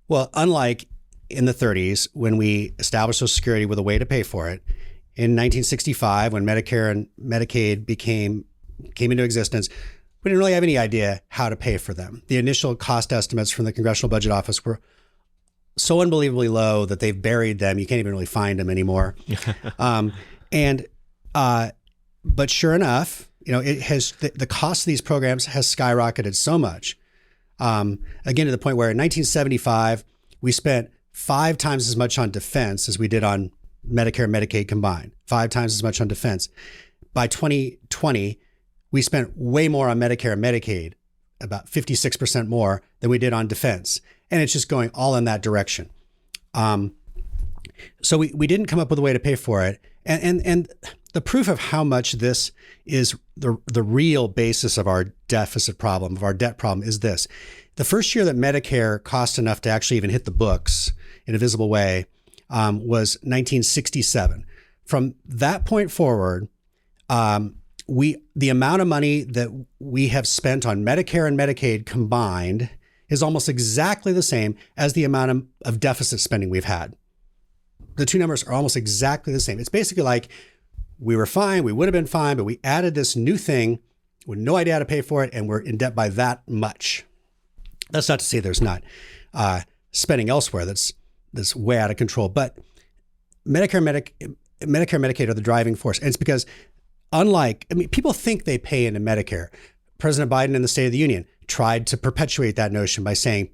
Well, unlike in the 30s, when we established Social Security with a way to pay for it, in 1965, when Medicare and Medicaid came into existence, we didn't really have any idea how to pay for them. The initial cost estimates from the Congressional Budget Office were so unbelievably low that they've buried them. You can't even really find them anymore. But sure enough, it has the cost of these programs has skyrocketed so much. Again, to the point where in 1975, we spent 5 times as much on defense as we did on Medicare and Medicaid combined, 5 times as much on defense. By 2020, we spent way more on Medicare and Medicaid, about 56% more than we did on defense. And it's just going all in that direction. So we didn't come up with a way to pay for it. And the proof of how much this is the real basis of our deficit problem, of our debt problem, is this. The first year that Medicare cost enough to actually even hit the books in a visible way was 1967. From that point forward, the amount of money that we have spent on Medicare and Medicaid combined is almost exactly the same as the amount of deficit spending we've had. The two numbers are almost exactly the same. It's basically like we were fine, we would have been fine, but we added this new thing with no idea how to pay for it, and we're in debt by that much. That's not to say there's not spending elsewhere that's way out of control, but Medicare and Medicaid are the driving force. And it's because people think they pay into Medicare. President Biden in the State of the Union tried to perpetuate that notion by saying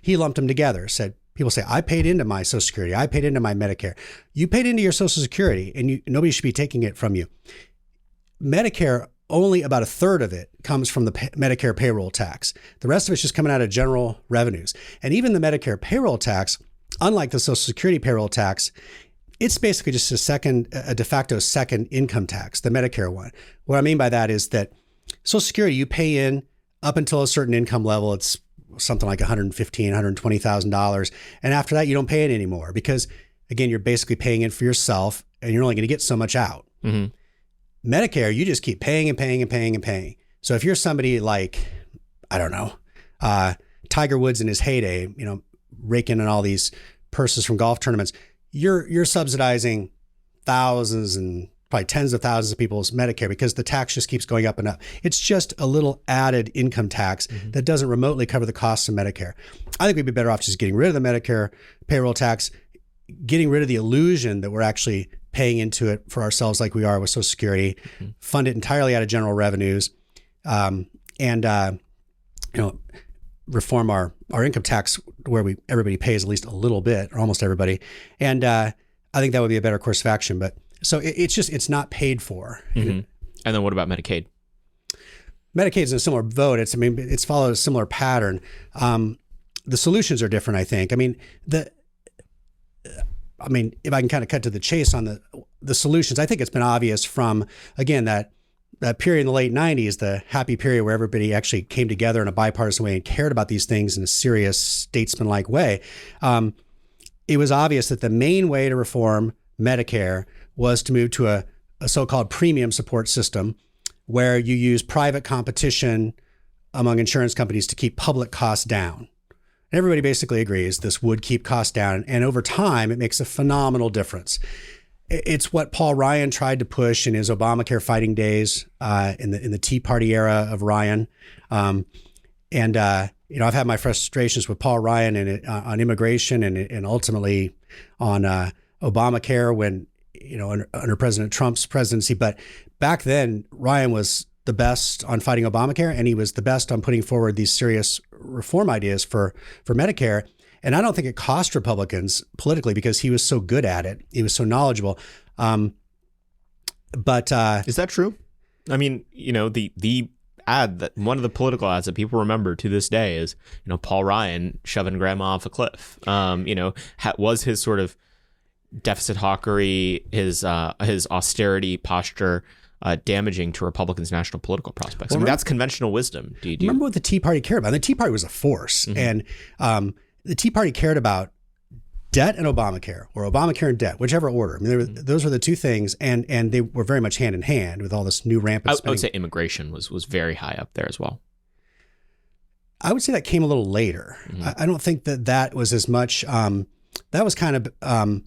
he lumped them together, people say, I paid into my Social Security, I paid into my Medicare. You paid into your Social Security and nobody should be taking it from you. Medicare, only about a third of it comes from the Medicare payroll tax. The rest of it's just coming out of general revenues. And even the Medicare payroll tax, unlike the Social Security payroll tax, it's basically just a de facto second income tax, the Medicare one. What I mean by that is that Social Security, you pay in up until a certain income level. It's something like $115,000, $120,000. And after that, you don't pay it anymore because, again, you're basically paying it for yourself and you're only going to get so much out. Mm-hmm. Medicare, you just keep paying and paying and paying and paying. So if you're somebody like, I don't know, Tiger Woods in his heyday, raking in all these purses from golf tournaments, you're subsidizing thousands and probably tens of thousands of people's Medicare because the tax just keeps going up and up. It's just a little added income tax that doesn't remotely cover the costs of Medicare. I think we'd be better off just getting rid of the Medicare payroll tax, getting rid of the illusion that we're actually paying into it for ourselves like we are with Social Security, fund it entirely out of general revenues, and reform our income tax where everybody pays at least a little bit, or almost everybody. And I think that would be a better course of action. But so it's not paid for. Mm-hmm. And then what about Medicaid? Medicaid's in a similar boat. It's followed a similar pattern. The solutions are different, I think. If I can kind of cut to the chase on the solutions, I think it's been obvious from, again, that period in the late 90s, the happy period where everybody actually came together in a bipartisan way and cared about these things in a serious statesman-like way. It was obvious that the main way to reform Medicare was to move to a so-called premium support system where you use private competition among insurance companies to keep public costs down. And everybody basically agrees this would keep costs down. And over time, it makes a phenomenal difference. It's what Paul Ryan tried to push in his Obamacare fighting days in the Tea Party era of Ryan. I've had my frustrations with Paul Ryan on immigration and ultimately on Obamacare when, under President Trump's presidency. But back then, Ryan was the best on fighting Obamacare, and he was the best on putting forward these serious reform ideas for Medicare. And I don't think it cost Republicans politically because he was so good at it. He was so knowledgeable. But is that true? The ad that one of the political ads that people remember to this day is, Paul Ryan shoving grandma off a cliff. Was his sort of deficit hawkery, his austerity posture damaging to Republicans' national political prospects? That's conventional wisdom. Do you remember what the Tea Party cared about? The Tea Party was a force, and the Tea Party cared about debt and Obamacare, or Obamacare and debt, whichever order. I mean, those were the two things, and they were very much hand in hand with all this new rampant spending. I would say immigration was very high up there as well. I would say that came a little later. I don't think that was as much. That was kind of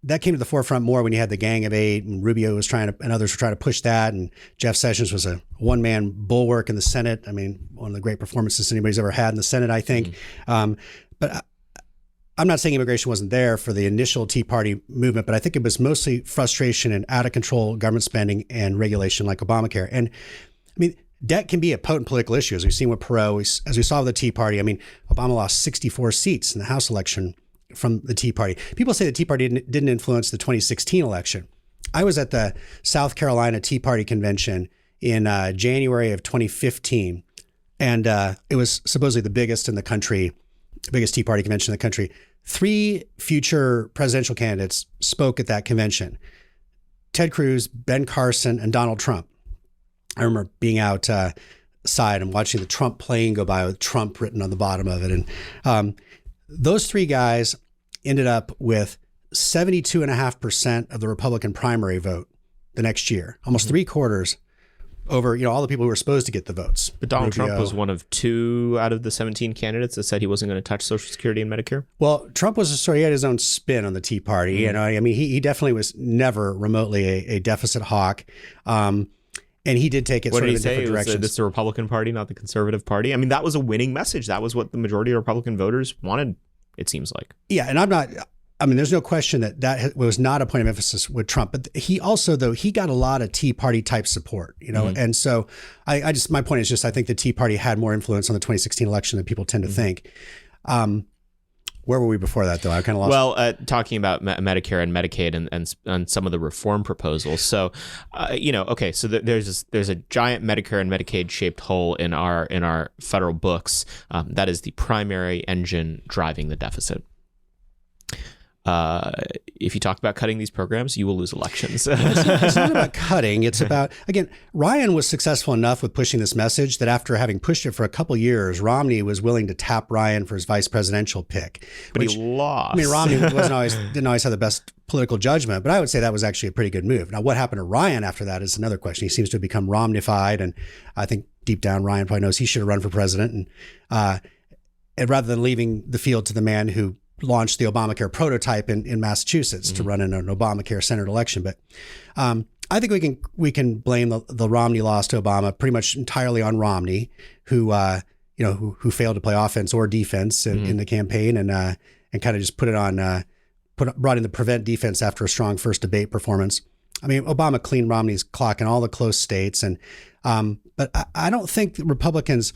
that came to the forefront more when you had the Gang of Eight, and Rubio was trying to, and others were trying to push that, and Jeff Sessions was a one-man bulwark in the Senate. I mean, one of the great performances anybody's ever had in the Senate, I think. But I'm not saying immigration wasn't there for the initial Tea Party movement, but I think it was mostly frustration and out of control government spending and regulation like Obamacare. And I mean, debt can be a potent political issue, as we've seen with Perot, as we saw with the Tea Party. I mean, Obama lost 64 seats in the House election from the Tea Party. People say the Tea Party didn't influence the 2016 election. I was at the South Carolina Tea Party convention in January of 2015, and it was supposedly the biggest in the country, the biggest Tea Party convention in the country. 3 future presidential candidates spoke at that convention: Ted Cruz, Ben Carson, and Donald Trump. I remember being outside and watching the Trump plane go by with Trump written on the bottom of it. And those 3 guys ended up with 72.5% of the Republican primary vote the next year, almost 3/4 over, all the people who were supposed to get the votes. But Donald Trump was one of 2 out of the 17 candidates that said he wasn't going to touch Social Security and Medicare. Well, Trump was he had his own spin on the Tea Party. I mean, he definitely was never remotely a deficit hawk. And he did take it sort of in different directions. This is the Republican Party, not the Conservative Party. I mean, that was a winning message. That was what the majority of Republican voters wanted, it seems like. Yeah, and there's no question that was not a point of emphasis with Trump. But he also, though, he got a lot of Tea Party type support, And so my point is just, I think the Tea Party had more influence on the 2016 election than people tend to think. Where were we before that, though? I kind of lost. Well, talking about Medicare and Medicaid and some of the reform proposals. So, okay, so there's a giant Medicare and Medicaid shaped hole in our federal books. That is the primary engine driving the deficit. If you talk about cutting these programs, you will lose elections. It's not about cutting. It's about, again, Ryan was successful enough with pushing this message that after having pushed it for a couple years, Romney was willing to tap Ryan for his vice presidential pick. But he lost. I mean, Romney didn't always have the best political judgment, but I would say that was actually a pretty good move. Now, what happened to Ryan after that is another question. He seems to have become Romnified, and I think deep down Ryan probably knows he should have run for president. And rather than leaving the field to the man who launched the Obamacare prototype in Massachusetts to run in an Obamacare Senate election. But I think we can blame the Romney loss to Obama pretty much entirely on Romney, who failed to play offense or defense in the campaign, and kind of just brought in the prevent defense after a strong first debate performance. I mean, Obama cleaned Romney's clock in all the close states, and but I don't think the Republicans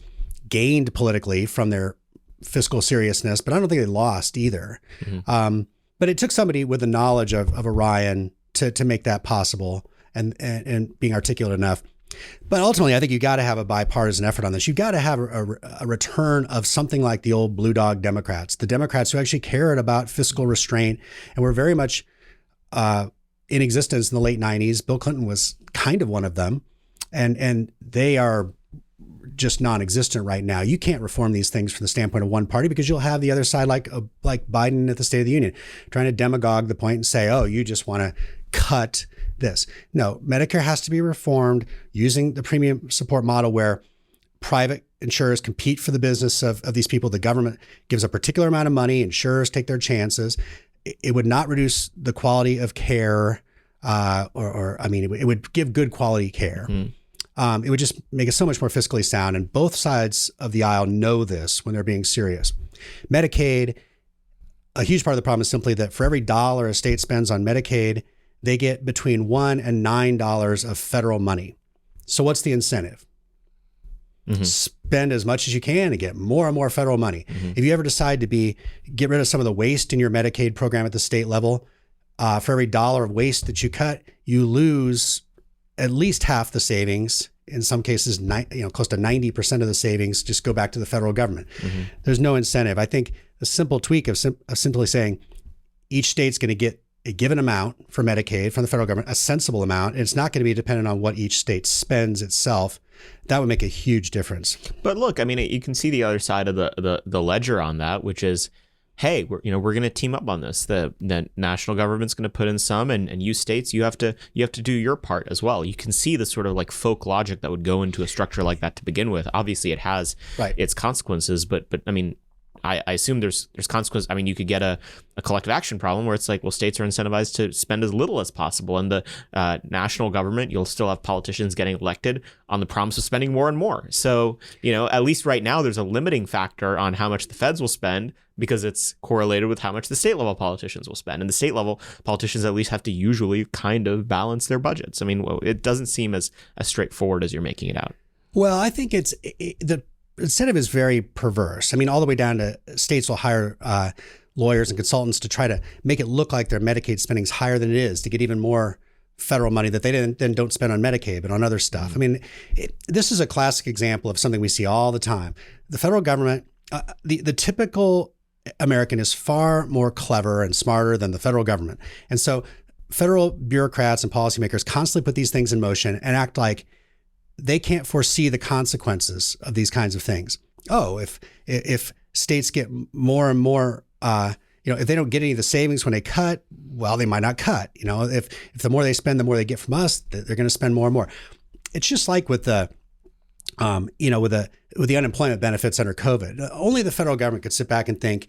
gained politically from their fiscal seriousness, but I don't think they lost either. But it took somebody with the knowledge of a Ryan to make that possible and being articulate enough. But ultimately, I think you got to have a bipartisan effort on this. You've got to have a return of something like the old blue dog Democrats, the Democrats who actually cared about fiscal restraint and were very much in existence in the late 90s. Bill Clinton was kind of one of them, and they are just non-existent right now. You can't reform these things from the standpoint of one party, because you'll have the other side like Biden at the State of the Union trying to demagogue the point and say, oh, you just want to cut this. No, Medicare has to be reformed using the premium support model where private insurers compete for the business of these people. The government gives a particular amount of money. Insurers take their chances. It would not reduce the quality of care, it would give good quality care. It would just make it so much more fiscally sound. And both sides of the aisle know this when they're being serious. Medicaid, a huge part of the problem is simply that for every dollar a state spends on Medicaid, they get between $1 and $9 of federal money. So what's the incentive? Spend as much as you can to get more and more federal money. If you ever decide to get rid of some of the waste in your Medicaid program at the state level, for every dollar of waste that you cut, you lose at least half the savings. In some cases, close to 90% of the savings just go back to the federal government. There's no incentive. I think the simple tweak of simply saying each state's going to get a given amount for Medicaid from the federal government, a sensible amount, and it's not going to be dependent on what each state spends itself. That would make a huge difference. But look, I mean, you can see the other side of the ledger on that, which is hey, we're going to team up on this. The national government's going to put in some, and you states, you have to do your part as well. You can see the sort of like folk logic that would go into a structure like that to begin with. Obviously, it has its consequences, but I mean, I assume there's consequences. I mean, you could get a collective action problem where it's like, well, states are incentivized to spend as little as possible. And the national government, you'll still have politicians getting elected on the promise of spending more and more. So, at least right now, there's a limiting factor on how much the feds will spend because it's correlated with how much the state level politicians will spend. And the state level politicians at least have to usually kind of balance their budgets. I mean, it doesn't seem as straightforward as you're making it out. Well, I think the incentive is very perverse. I mean, all the way down to states will hire lawyers and consultants to try to make it look like their Medicaid spending is higher than it is to get even more federal money that they then don't spend on Medicaid, but on other stuff. I mean, this is a classic example of something we see all the time. The federal government, the typical American is far more clever and smarter than the federal government. And so federal bureaucrats and policymakers constantly put these things in motion and act like they can't foresee the consequences of these kinds of things. Oh, if states get more and more, if they don't get any of the savings when they cut, well, they might not cut. If the more they spend, the more they get from us, they're going to spend more and more. It's just like with the, with the unemployment benefits under COVID. Only the federal government could sit back and think,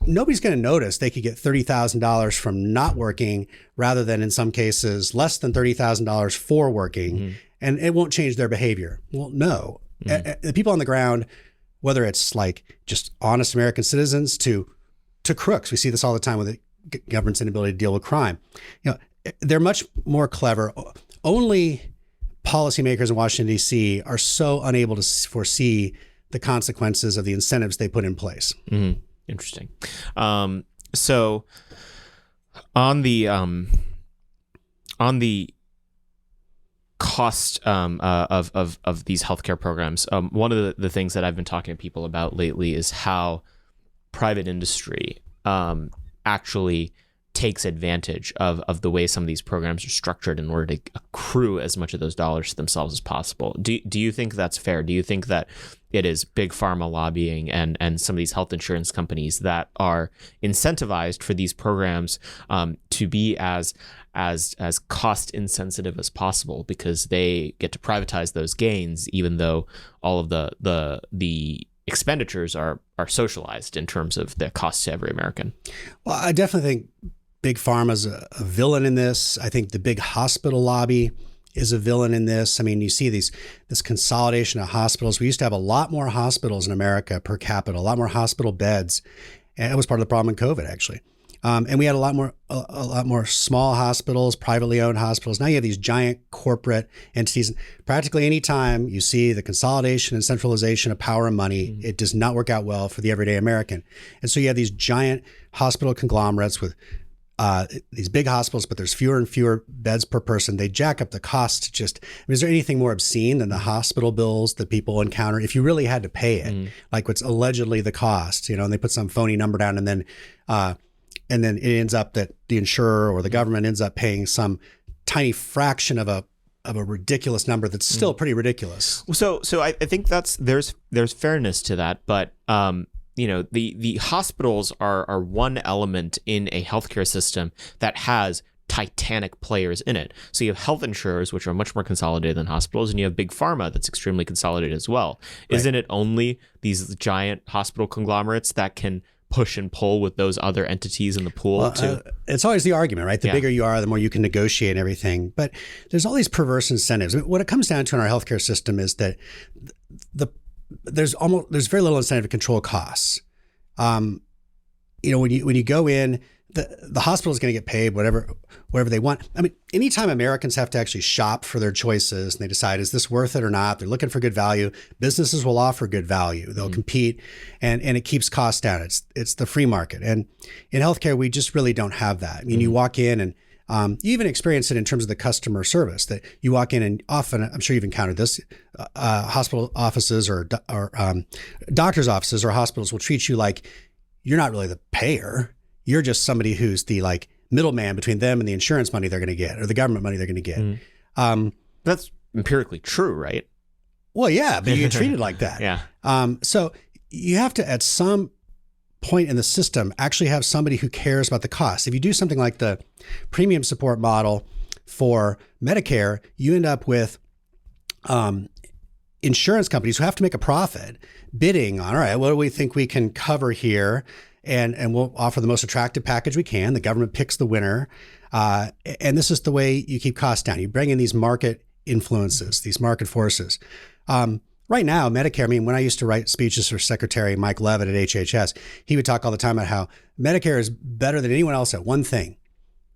nobody's going to notice they could get $30,000 from not working rather than in some cases less than $30,000 for working. Mm-hmm. And it won't change their behavior. Well, no. Mm-hmm. The people on the ground, whether it's like just honest American citizens to crooks, we see this all the time with the government's inability to deal with crime. They're much more clever. Only policymakers in Washington, D.C. are so unable to foresee the consequences of the incentives they put in place. Mm-hmm. Interesting. So on the cost of these healthcare programs, one of the things that I've been talking to people about lately is how private industry actually takes advantage of the way some of these programs are structured in order to accrue as much of those dollars to themselves as possible. Do you think that's fair? Do you think that it is big pharma lobbying and some of these health insurance companies that are incentivized for these programs to be as cost insensitive as possible because they get to privatize those gains, even though all of the expenditures are socialized in terms of the cost to every American? Well, I definitely think big pharma's a villain in this. I think the big hospital lobby is a villain in this. I mean, you see this consolidation of hospitals. We used to have a lot more hospitals in America per capita, a lot more hospital beds. And it was part of the problem in COVID, actually. And we had a lot more small hospitals, privately owned hospitals. Now you have these giant corporate entities. Practically any time you see the consolidation and centralization of power and money, it does not work out well for the everyday American. And so you have these giant hospital conglomerates with these big hospitals, but there's fewer and fewer beds per person. They jack up the cost. Is there anything more obscene than the hospital bills that people encounter if you really had to pay it, like what's allegedly the cost, and they put some phony number down and then it ends up that the insurer or the government ends up paying some tiny fraction of a ridiculous number that's still pretty ridiculous. So I think there's fairness to that, but the hospitals are one element in a healthcare system that has titanic players in it. So you have health insurers, which are much more consolidated than hospitals, and you have big pharma that's extremely consolidated as well. Right. Isn't it only these giant hospital conglomerates that can push and pull with those other entities in the pool too? It's always the argument, right? The bigger you are, the more you can negotiate and everything. But there's all these perverse incentives. What it comes down to in our healthcare system is that there's very little incentive to control costs. When you go in, the hospital is going to get paid whatever they want. I mean, anytime Americans have to actually shop for their choices and they decide, is this worth it or not? They're looking for good value. Businesses will offer good value. They'll compete and it keeps costs down. It's the free market. And in healthcare, we just really don't have that. I mean, you walk in and you even experience it in terms of the customer service that you walk in and often, I'm sure you've encountered this, hospital offices or doctor's offices or hospitals will treat you like you're not really the payer. You're just somebody who's the middleman between them and the insurance money they're going to get or the government money they're going to get. That's empirically true, right? Well, yeah, but you get treated like that. Yeah. So you have to, at some point in the system actually have somebody who cares about the cost. If you do something like the premium support model for Medicare, you end up with insurance companies who have to make a profit bidding on, all right, what do we think we can cover here? And we'll offer the most attractive package we can. The government picks the winner. And this is the way you keep costs down. You bring in these market influences, these market forces. Right now, Medicare, I mean, when I used to write speeches for Secretary Mike Leavitt at HHS, he would talk all the time about how Medicare is better than anyone else at one thing,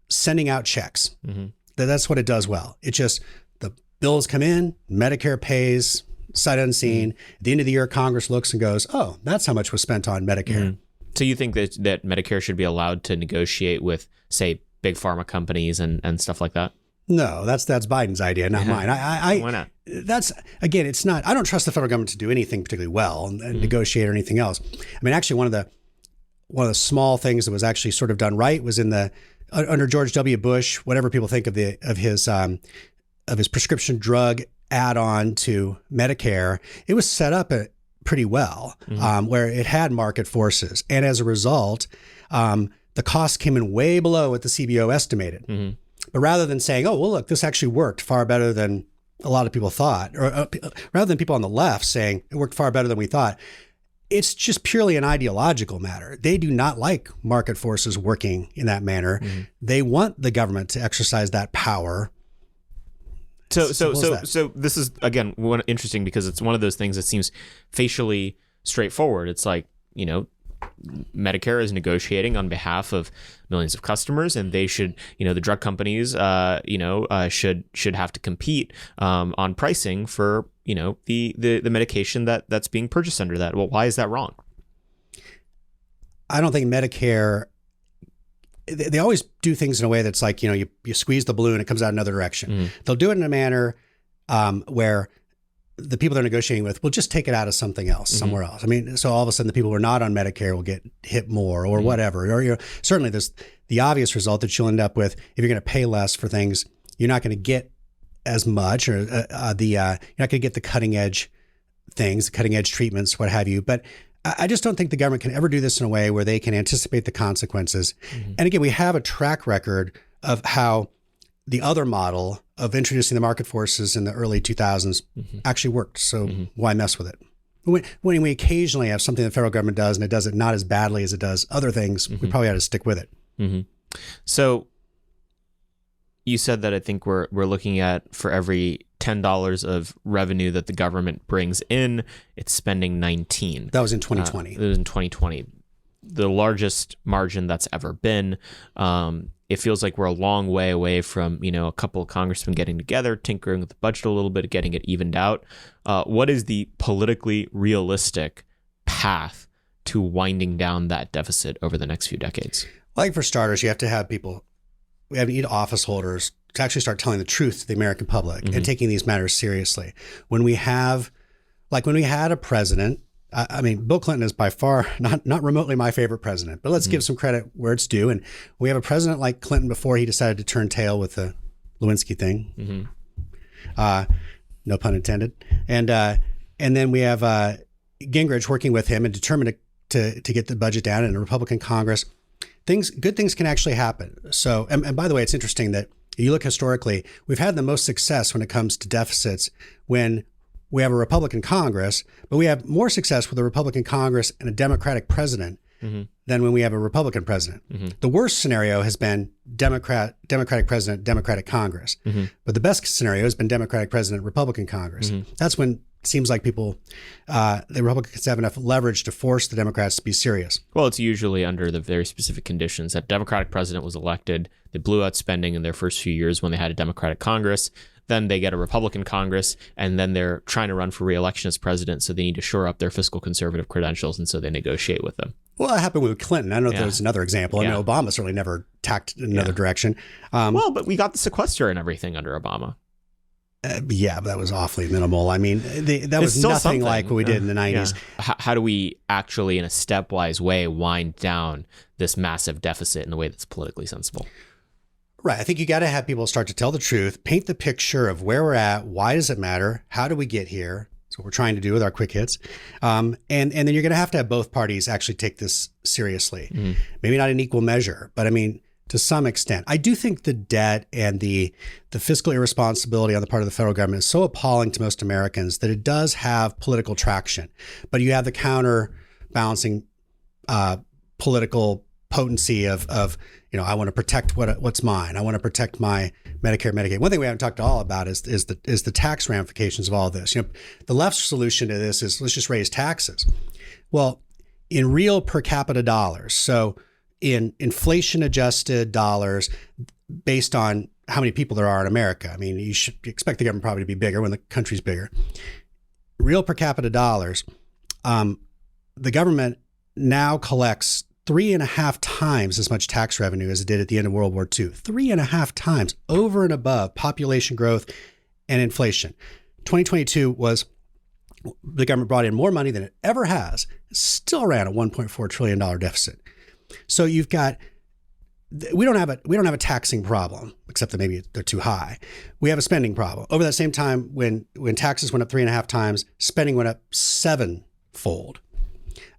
sending out checks. Mm-hmm. That's what it does well. It just, the bills come in, Medicare pays, sight unseen. At the end of the year, Congress looks and goes, oh, that's how much was spent on Medicare. Mm-hmm. So you think that Medicare should be allowed to negotiate with, say, big pharma companies and stuff like that? No, that's Biden's idea, not mine. Why not? That's, again, it's not, I don't trust the federal government to do anything particularly well and negotiate or anything else. I mean, actually, one of the small things that was actually sort of done right was in under George W. Bush, whatever people think of his prescription drug add-on to Medicare, it was set up pretty well, where it had market forces. And as a result, the costs came in way below what the CBO estimated. Mm-hmm. But rather than saying, oh, well, look, this actually worked far better than a lot of people thought, or rather than people on the left saying it worked far better than we thought, it's just purely an ideological matter. They do not like market forces working in that manner. Mm-hmm. They want the government to exercise that power. So this is, again, interesting because it's one of those things that seems facially straightforward. It's like, Medicare is negotiating on behalf of millions of customers, and they should, the drug companies, should have to compete on pricing for, the medication that's being purchased under that. Well, why is that wrong? I don't think Medicare. They always do things in a way that's like, you squeeze the balloon, it comes out another direction. Mm-hmm. They'll do it in a manner where the people they're negotiating with will just take it out of something else, somewhere else. I mean, so all of a sudden the people who are not on Medicare will get hit more or whatever. Or certainly there's the obvious result that you'll end up with, if you're going to pay less for things, you're not going to get as much, or you're not going to get the cutting edge things, cutting edge treatments, what have you. But I just don't think the government can ever do this in a way where they can anticipate the consequences. Mm-hmm. And again, we have a track record of how the other model of introducing the market forces in the early 2000s actually worked. So why mess with it? When we occasionally have something the federal government does and it does it not as badly as it does other things, we probably ought to stick with it. Mm-hmm. So you said that I think we're looking at, for every $10 of revenue that the government brings in, it's spending 19. That was in 2020. It was in 2020. The largest margin that's ever been. It feels like we're a long way away from, a couple of congressmen getting together, tinkering with the budget a little bit, getting it evened out. What is the politically realistic path to winding down that deficit over the next few decades? Like, for starters, you have to have people, we need office holders to actually start telling the truth to the American public and taking these matters seriously. When we had a president, I mean, Bill Clinton is by far not remotely my favorite president, but let's give some credit where it's due. And we have a president like Clinton before he decided to turn tail with the Lewinsky thing. No pun intended. And then we have Gingrich working with him and determined to get the budget down in a Republican Congress. Good things can actually happen. So, and by the way, it's interesting that you look historically, we've had the most success when it comes to deficits when we have a Republican Congress, but we have more success with a Republican Congress and a Democratic president than when we have a Republican president. The worst scenario has been Democratic president, Democratic Congress. But the best scenario has been Democratic president, Republican Congress. That's when it seems like the Republicans have enough leverage to force the Democrats to be serious. Well, it's usually under the very specific conditions. That Democratic president was elected, they blew out spending in their first few years when they had a Democratic Congress. Then they get a Republican Congress, and then they're trying to run for re-election as president, so they need to shore up their fiscal conservative credentials, and so they negotiate with them. Well, that happened with Clinton. I don't know if there's another example. I mean, Obama certainly never tacked in another direction. But we got the sequester and everything under Obama. But that was awfully minimal. I mean, that was nothing like what we did in the 90s. Yeah. How do we actually, in a stepwise way, wind down this massive deficit in a way that's politically sensible? Right. I think you got to have people start to tell the truth, paint the picture of where we're at. Why does it matter? How do we get here? So what we're trying to do with our quick hits. And then you're going to have both parties actually take this seriously. Maybe not in equal measure, but I mean, to some extent. I do think the debt and the fiscal irresponsibility on the part of the federal government is so appalling to most Americans that it does have political traction. But you have the counterbalancing political potency of I want to protect what's mine. I want to protect my Medicare, Medicaid. One thing we haven't talked at all about is the tax ramifications of all of this. The left's solution to this is let's just raise taxes. Well, in real per capita dollars, so in inflation adjusted dollars based on how many people there are in America. I mean, you should expect the government probably to be bigger when the country's bigger. Real per capita dollars, the government now collects 3.5 times as much tax revenue as it did at the end of World War II. 3.5 times over and above population growth and inflation. 2022 was the government brought in more money than it ever has. It still ran a $1.4 trillion deficit. So you've got, we don't have a taxing problem, except that maybe they're too high. We have a spending problem. Over that same time, when taxes went up 3.5 times, spending went up 7-fold.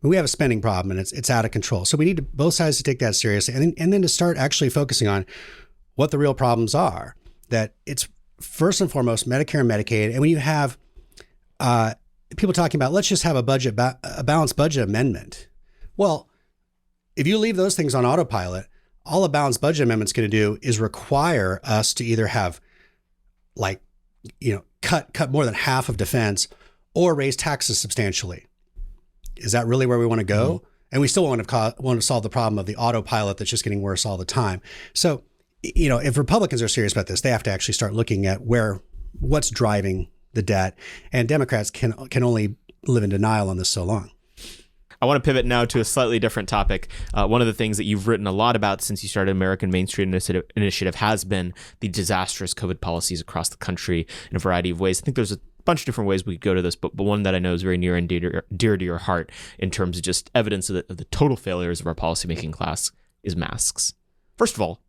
We have a spending problem, and it's out of control. So we need both sides to take that seriously, and then to start actually focusing on what the real problems are. That it's first and foremost Medicare and Medicaid, and when you have people talking about let's just have a balanced budget amendment. Well, if you leave those things on autopilot, all a balanced budget amendment's going to do is require us to either have, cut more than half of defense or raise taxes substantially. Is that really where we want to go? Mm-hmm. And we still want to solve the problem of the autopilot that's just getting worse all the time. So, if Republicans are serious about this, they have to actually start looking at what's driving the debt. And Democrats can only live in denial on this so long. I want to pivot now to a slightly different topic. One of the things that you've written a lot about since you started American Main Street Initiative has been the disastrous COVID policies across the country in a variety of ways. I think there's a bunch of different ways we could go to this, but one that I know is very near and dear to your heart in terms of just evidence of the total failures of our policymaking class is masks. First of all,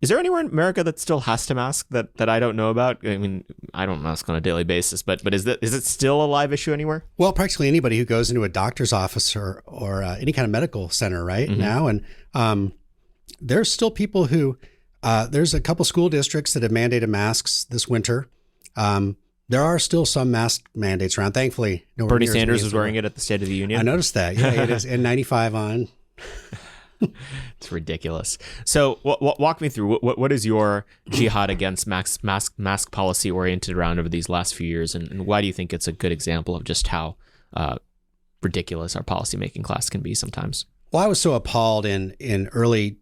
is there anywhere in America that still has to mask that I don't know about? I mean, I don't mask on a daily basis, but is it still a live issue anywhere? Well, practically anybody who goes into a doctor's office or any kind of medical center right now. And there's still people who, there's a couple school districts that have mandated masks this winter. There are still some mask mandates around. Thankfully, Bernie Sanders was wearing it at the State of the Union. I noticed that. Yeah, it is N95 on. It's ridiculous. So walk me through what is your jihad against mask policy oriented around over these last few years, and why do you think it's a good example of just how ridiculous our policymaking class can be sometimes? Well, I was so appalled in early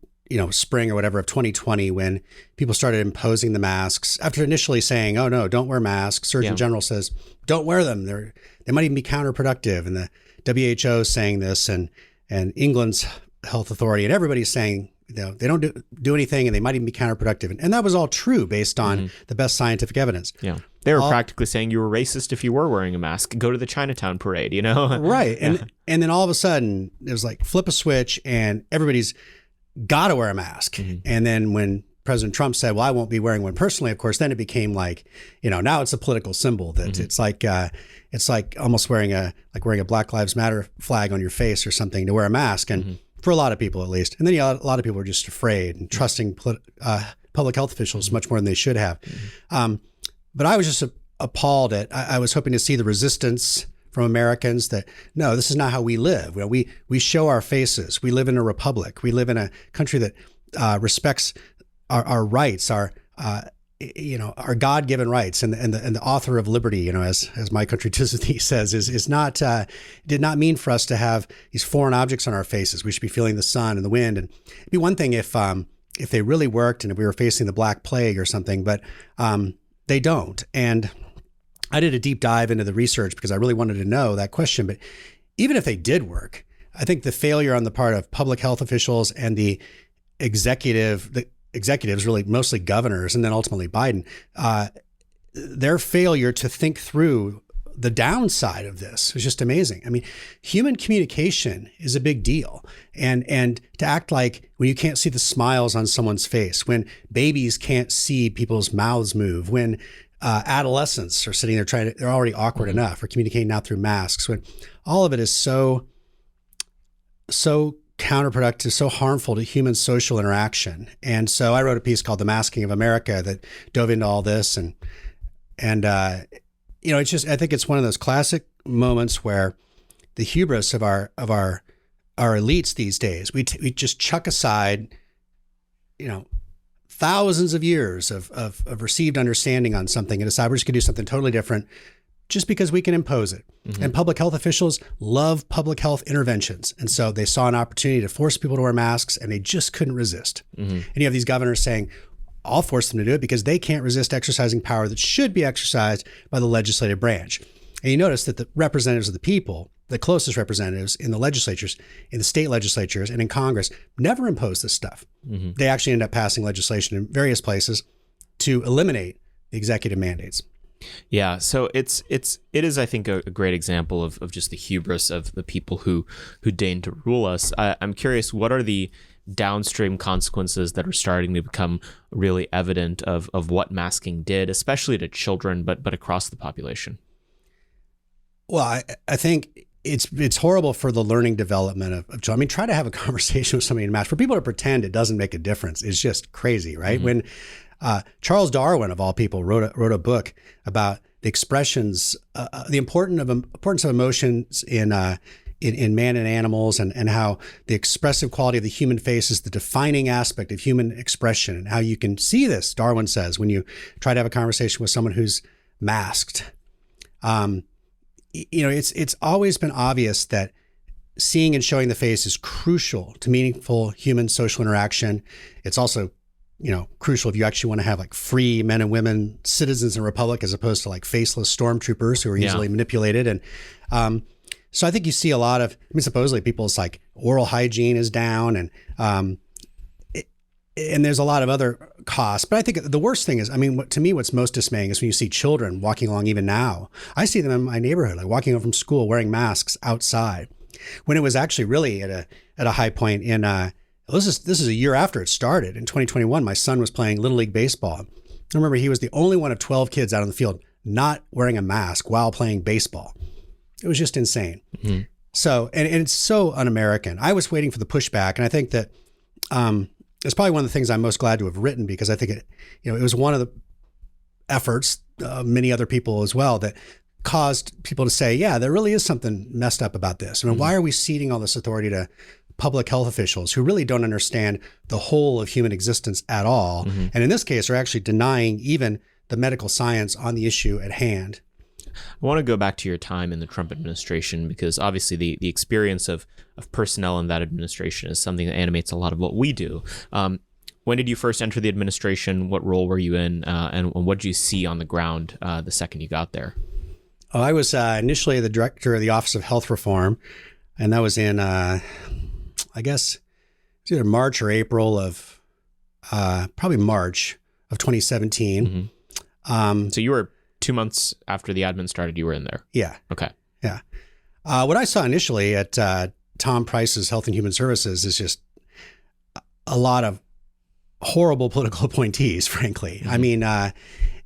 spring or whatever of 2020 when people started imposing the masks after initially saying, oh no, don't wear masks. Surgeon General says, don't wear them. They might even be counterproductive. And the WHO is saying this, and England's health authority, and everybody's saying they don't do anything, and they might even be counterproductive. And that was all true based on the best scientific evidence. Yeah. They were practically saying you were racist if you were wearing a mask. Go to the Chinatown parade, Right. And then all of a sudden it was like flip a switch and everybody's got to wear a mask. And then when President Trump said, well, I won't be wearing one personally, of course, then it became like, now it's a political symbol that it's like almost wearing a Black Lives Matter flag on your face or something to wear a mask. And for a lot of people, at least. And then a lot of people are just afraid and trusting public health officials much more than they should have. But I was just appalled at, I was hoping to see the resistance from Americans that, no, this is not how we live. We show our faces. We live in a republic. We live in a country that respects our rights, our God-given rights, and the author of liberty, as my country says, is not did not mean for us to have these foreign objects on our faces. We should be feeling the sun and the wind. And it'd be one thing if they really worked and if we were facing the Black Plague or something, but they don't. And I did a deep dive into the research because I really wanted to know that question. But even if they did work, I think the failure on the part of public health officials and the executives, really mostly governors, and then ultimately Biden, their failure to think through the downside of this is just amazing. I mean, human communication is a big deal. And to act like when you can't see the smiles on someone's face, when babies can't see people's mouths move, when adolescents are sitting there they're already awkward enough or communicating now through masks, when all of it is so counterproductive, so harmful to human social interaction. And so I wrote a piece called "The Masking of America" that dove into all this. And it's just, I think it's one of those classic moments where the hubris of our elites these days, we just chuck aside, thousands of years of received understanding on something and decide we're just going to do something totally different just because we can impose it. Mm-hmm. And public health officials love public health interventions. And so they saw an opportunity to force people to wear masks, and they just couldn't resist. Mm-hmm. And you have these governors saying, I'll force them to do it because they can't resist exercising power that should be exercised by the legislative branch. And you notice that the representatives of the people, the closest representatives in the legislatures, in the state legislatures, and in Congress, never impose this stuff. Mm-hmm. They actually end up passing legislation in various places to eliminate the executive mandates. Yeah, so it is, I think, a great example of just the hubris of the people who deign to rule us. I'm curious, what are the downstream consequences that are starting to become really evident of what masking did, especially to children, but across the population? Well, I think it's horrible for the learning development of children. I mean, try to have a conversation with somebody in mask. For people to pretend it doesn't make a difference is just crazy, right? Mm-hmm. When Charles Darwin, of all people, wrote a book about the expressions, the importance of emotions in man and animals, and how the expressive quality of the human face is the defining aspect of human expression, and how you can see this, Darwin says, when you try to have a conversation with someone who's masked. It's always been obvious that seeing and showing the face is crucial to meaningful human social interaction. It's also, crucial if you actually want to have like free men and women citizens in a republic, as opposed to like faceless stormtroopers who are easily manipulated. And so I think you see a lot of, supposedly people's like oral hygiene is down, and there's a lot of other costs. But I think the worst thing is, to me, what's most dismaying is when you see children walking along. Even now, I see them in my neighborhood, like walking home from school wearing masks outside, when it was actually really at a high point in. This is a year after it started. In 2021, my son was playing Little League baseball. I remember he was the only one of 12 kids out on the field not wearing a mask while playing baseball. It was just insane. Mm-hmm. So, and it's so un-American. I was waiting for the pushback, and I think that it's probably one of the things I'm most glad to have written, because I think it was one of the efforts, many other people as well, that caused people to say, yeah, there really is something messed up about this. Why are we ceding all this authority to public health officials who really don't understand the whole of human existence at all? Mm-hmm. And in this case, are actually denying even the medical science on the issue at hand. I want to go back to your time in the Trump administration, because obviously the experience of personnel in that administration is something that animates a lot of what we do. When did you first enter the administration? What role were you in? And what did you see on the ground the second you got there? Oh, I was initially the director of the Office of Health Reform, and that was in, I guess, it was either March or April of, probably March of 2017. Mm-hmm. So you were 2 months after the admin started, you were in there? Yeah. Okay. Yeah. What I saw initially at Tom Price's Health and Human Services is just a lot of horrible political appointees, frankly. Mm-hmm.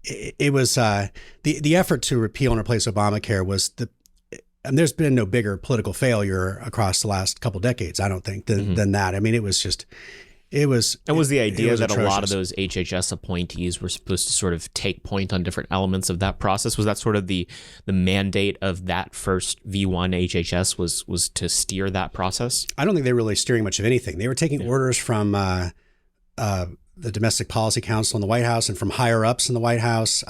It was the effort to repeal and replace Obamacare was and there's been no bigger political failure across the last couple decades, I don't think, than that. It was And was the idea that atrocious. A lot of those HHS appointees were supposed to sort of take point on different elements of that process? Was that sort of the mandate of that first V1 HHS was to steer that process? I don't think they were really steering much of anything. They were taking orders from the Domestic Policy Council in the White House and from higher ups in the White House,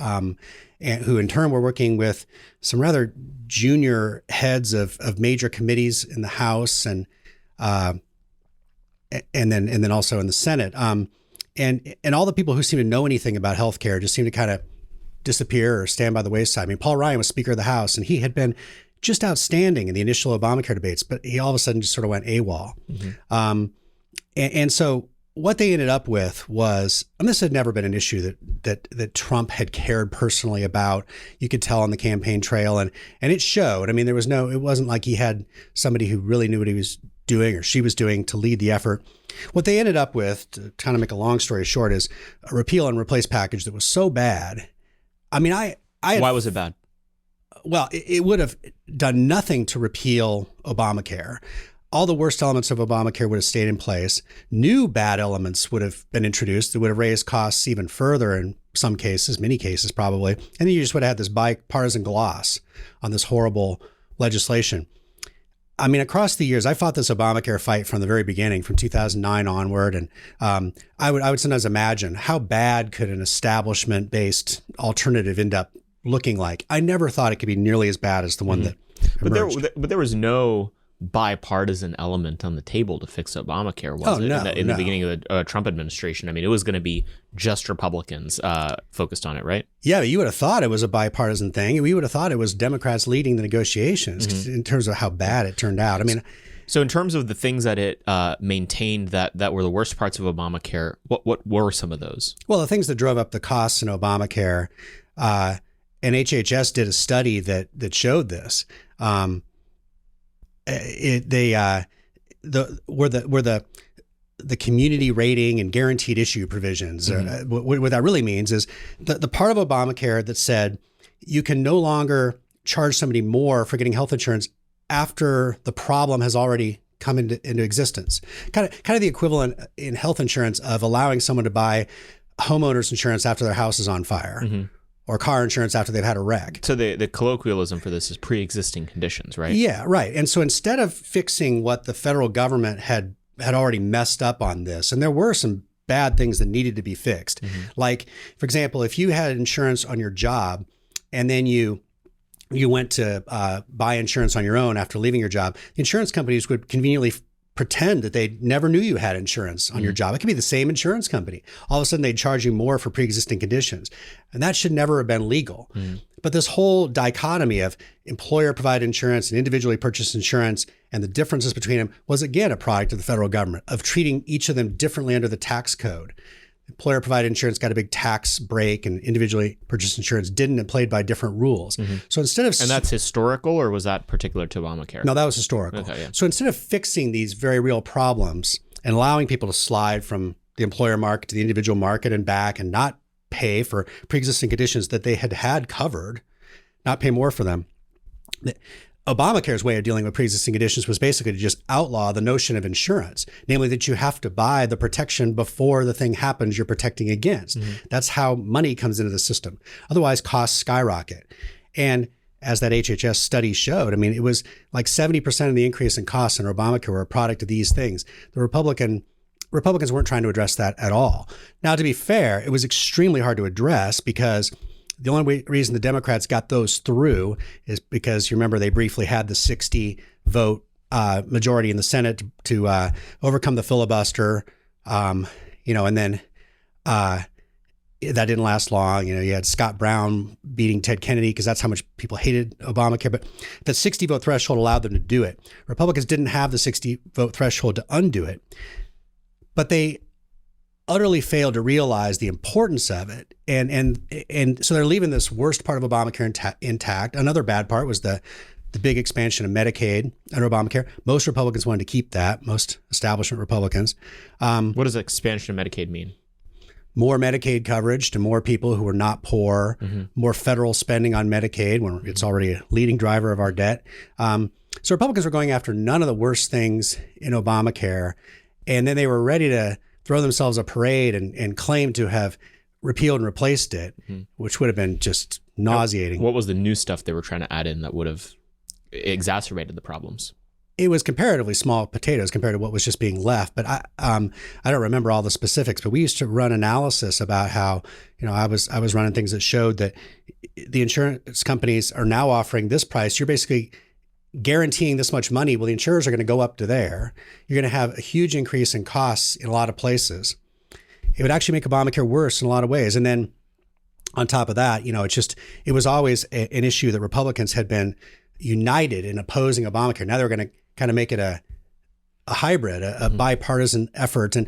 and who in turn were working with some rather junior heads of major committees in the House and then also in the Senate. And all the people who seem to know anything about healthcare just seem to kind of disappear or stand by the wayside. Paul Ryan was Speaker of the House, and he had been just outstanding in the initial Obamacare debates, but he all of a sudden just sort of went AWOL. Mm-hmm. And so what they ended up with was, and this had never been an issue that Trump had cared personally about. You could tell on the campaign trail, and it showed. It wasn't like he had somebody who really knew what he was doing or she was doing to lead the effort. What they ended up with, to kind of make a long story short, is a repeal and replace package that was so bad I mean, Why was it bad? Well, it would have done nothing to repeal Obamacare. All the worst elements of Obamacare would have stayed in place. New bad elements would have been introduced that would have raised costs even further in some cases, many cases probably. And then you just would have had this bipartisan gloss on this horrible legislation. I mean, across the years, I fought this Obamacare fight from the very beginning, from 2009 onward. And I would sometimes imagine how bad could an establishment-based alternative end up looking like. I never thought it could be nearly as bad as the one that emerged. But there was no bipartisan element on the table to fix Obamacare, was it? No, in the beginning of the Trump administration. I mean, it was going to be just Republicans focused on it, right? Yeah, you would have thought it was a bipartisan thing. We would have thought it was Democrats leading the negotiations in terms of how bad it turned out. I mean, so in terms of the things that it maintained that were the worst parts of Obamacare, what were some of those? Well, the things that drove up the costs in Obamacare, and HHS did a study that showed this. The community rating and guaranteed issue provisions. What that really means is the part of Obamacare that said you can no longer charge somebody more for getting health insurance after the problem has already come into existence. Kind of the equivalent in health insurance of allowing someone to buy homeowners insurance after their house is on fire. Or car insurance after they've had a wreck. So the colloquialism for this is pre-existing conditions, right? Yeah, right. And so instead of fixing what the federal government had already messed up on this, and there were some bad things that needed to be fixed. Like, for example, if you had insurance on your job and then you went to buy insurance on your own after leaving your job, the insurance companies would conveniently pretend that they never knew you had insurance on your job. It could be the same insurance company. All of a sudden, they'd charge you more for pre-existing conditions. And that should never have been legal. But this whole dichotomy of employer-provided insurance and individually purchased insurance and the differences between them was, again, a product of the federal government, of treating each of them differently under the tax code. Employer-provided insurance got a big tax break, and individually purchased insurance didn't, and played by different rules. So instead of... And that's historical, or was that particular to Obamacare? No, that was historical. Okay, yeah. So instead of fixing these very real problems and allowing people to slide from the employer market to the individual market and back and not pay for pre-existing conditions that they had covered, not pay more for them, Obamacare's way of dealing with pre-existing conditions was basically to just outlaw the notion of insurance, namely that you have to buy the protection before the thing happens you're protecting against. That's how money comes into the system. Otherwise, costs skyrocket. And as that HHS study showed, I mean, it was like 70% of the increase in costs in Obamacare were a product of these things. The Republicans weren't trying to address that at all. Now, to be fair, it was extremely hard to address because the only reason the Democrats got those through is because, you remember, they briefly had the 60 vote majority in the Senate to overcome the filibuster, and then that didn't last long. You had Scott Brown beating Ted Kennedy because that's how much people hated Obamacare. But the 60 vote threshold allowed them to do it. Republicans didn't have the 60 vote threshold to undo it, but they utterly failed to realize the importance of it. And so they're leaving this worst part of Obamacare intact. Another bad part was the big expansion of Medicaid under Obamacare. Most Republicans wanted to keep that, most establishment Republicans. What does expansion of Medicaid mean? More Medicaid coverage to more people who are not poor, more federal spending on Medicaid when it's already a leading driver of our debt. So Republicans were going after none of the worst things in Obamacare. And then they were ready to throw themselves a parade and claim to have repealed and replaced it, which would have been just nauseating. What was the new stuff they were trying to add in that would have exacerbated the problems? It was comparatively small potatoes compared to what was just being left. But I don't remember all the specifics, but we used to run analysis about how, I was running things that showed that the insurance companies are now offering this price. You're basically guaranteeing this much money. Well, the insurers are going to go up to there. You're going to have a huge increase in costs in a lot of places. It would actually make Obamacare worse in a lot of ways. And then on top of that, it was always an issue that Republicans had been united in opposing Obamacare. Now they're going to kind of make it a hybrid, a bipartisan effort. And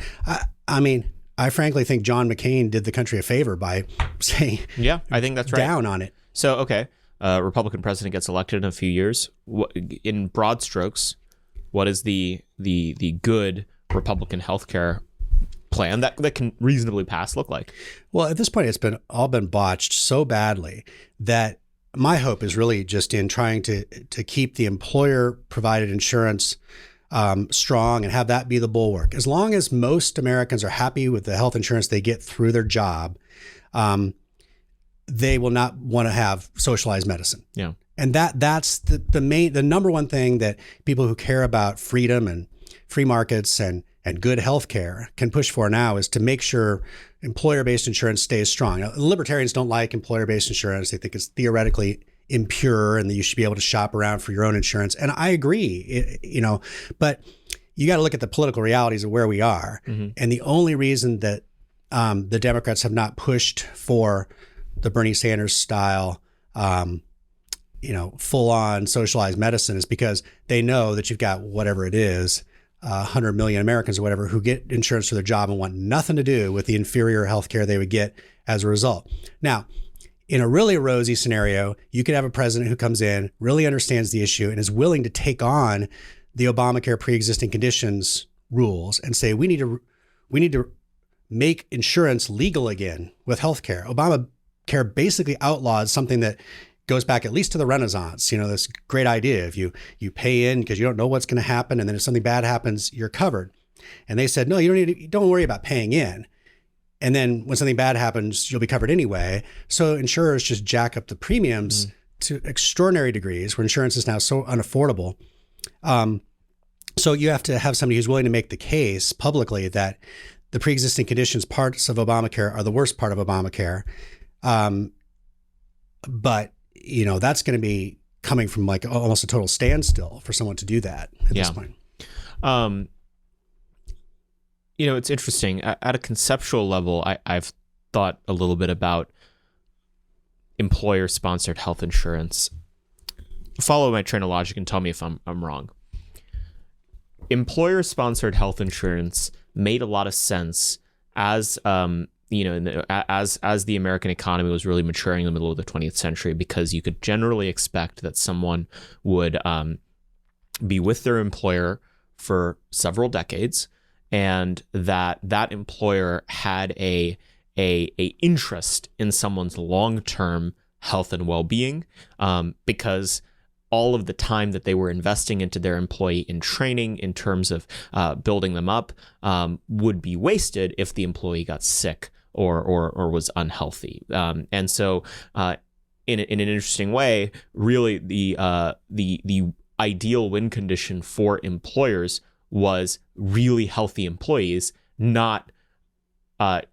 I frankly think John McCain did the country a favor by saying, yeah, I think that's right, down on it. So, okay. Republican president gets elected in a few years. In broad strokes, what is the good Republican healthcare plan that can reasonably pass look like? Well, at this point, it's all been botched so badly that my hope is really just in trying to keep the employer provided insurance strong and have that be the bulwark. As long as most Americans are happy with the health insurance they get through their job, they will not want to have socialized medicine. Yeah. And that's the number one thing that people who care about freedom and free markets and good health care can push for now is to make sure employer-based insurance stays strong. Now, libertarians don't like employer-based insurance. They think it's theoretically impure and that you should be able to shop around for your own insurance. And I agree, but you got to look at the political realities of where we are. Mm-hmm. And the only reason that the Democrats have not pushed for the Bernie Sanders style, full-on socialized medicine is because they know that you've got whatever it is, 100 million Americans or whatever who get insurance for their job and want nothing to do with the inferior health care they would get as a result. Now, in a really rosy scenario, you could have a president who comes in, really understands the issue, and is willing to take on the Obamacare pre-existing conditions rules and say, we need to make insurance legal again with healthcare. Obamacare basically outlaws something that goes back at least to the Renaissance. This great idea if you pay in because you don't know what's going to happen, and then if something bad happens, you're covered. And they said, no, don't worry about paying in. And then when something bad happens, you'll be covered anyway. So insurers just jack up the premiums to extraordinary degrees where insurance is now so unaffordable. So you have to have somebody who's willing to make the case publicly that the pre-existing conditions parts of Obamacare are the worst part of Obamacare. But that's going to be coming from like almost a total standstill for someone to do that at this point. It's interesting. At a conceptual level, I've thought a little bit about employer-sponsored health insurance. Follow my train of logic and tell me if I'm wrong. Employer-sponsored health insurance made a lot of sense as as the American economy was really maturing in the middle of the 20th century, because you could generally expect that someone would be with their employer for several decades, and that employer had a interest in someone's long-term health and well-being, because all of the time that they were investing into their employee in training in terms of building them up would be wasted if the employee got sick or was unhealthy. And so in an interesting way, really the ideal win condition for employers was really healthy employees, not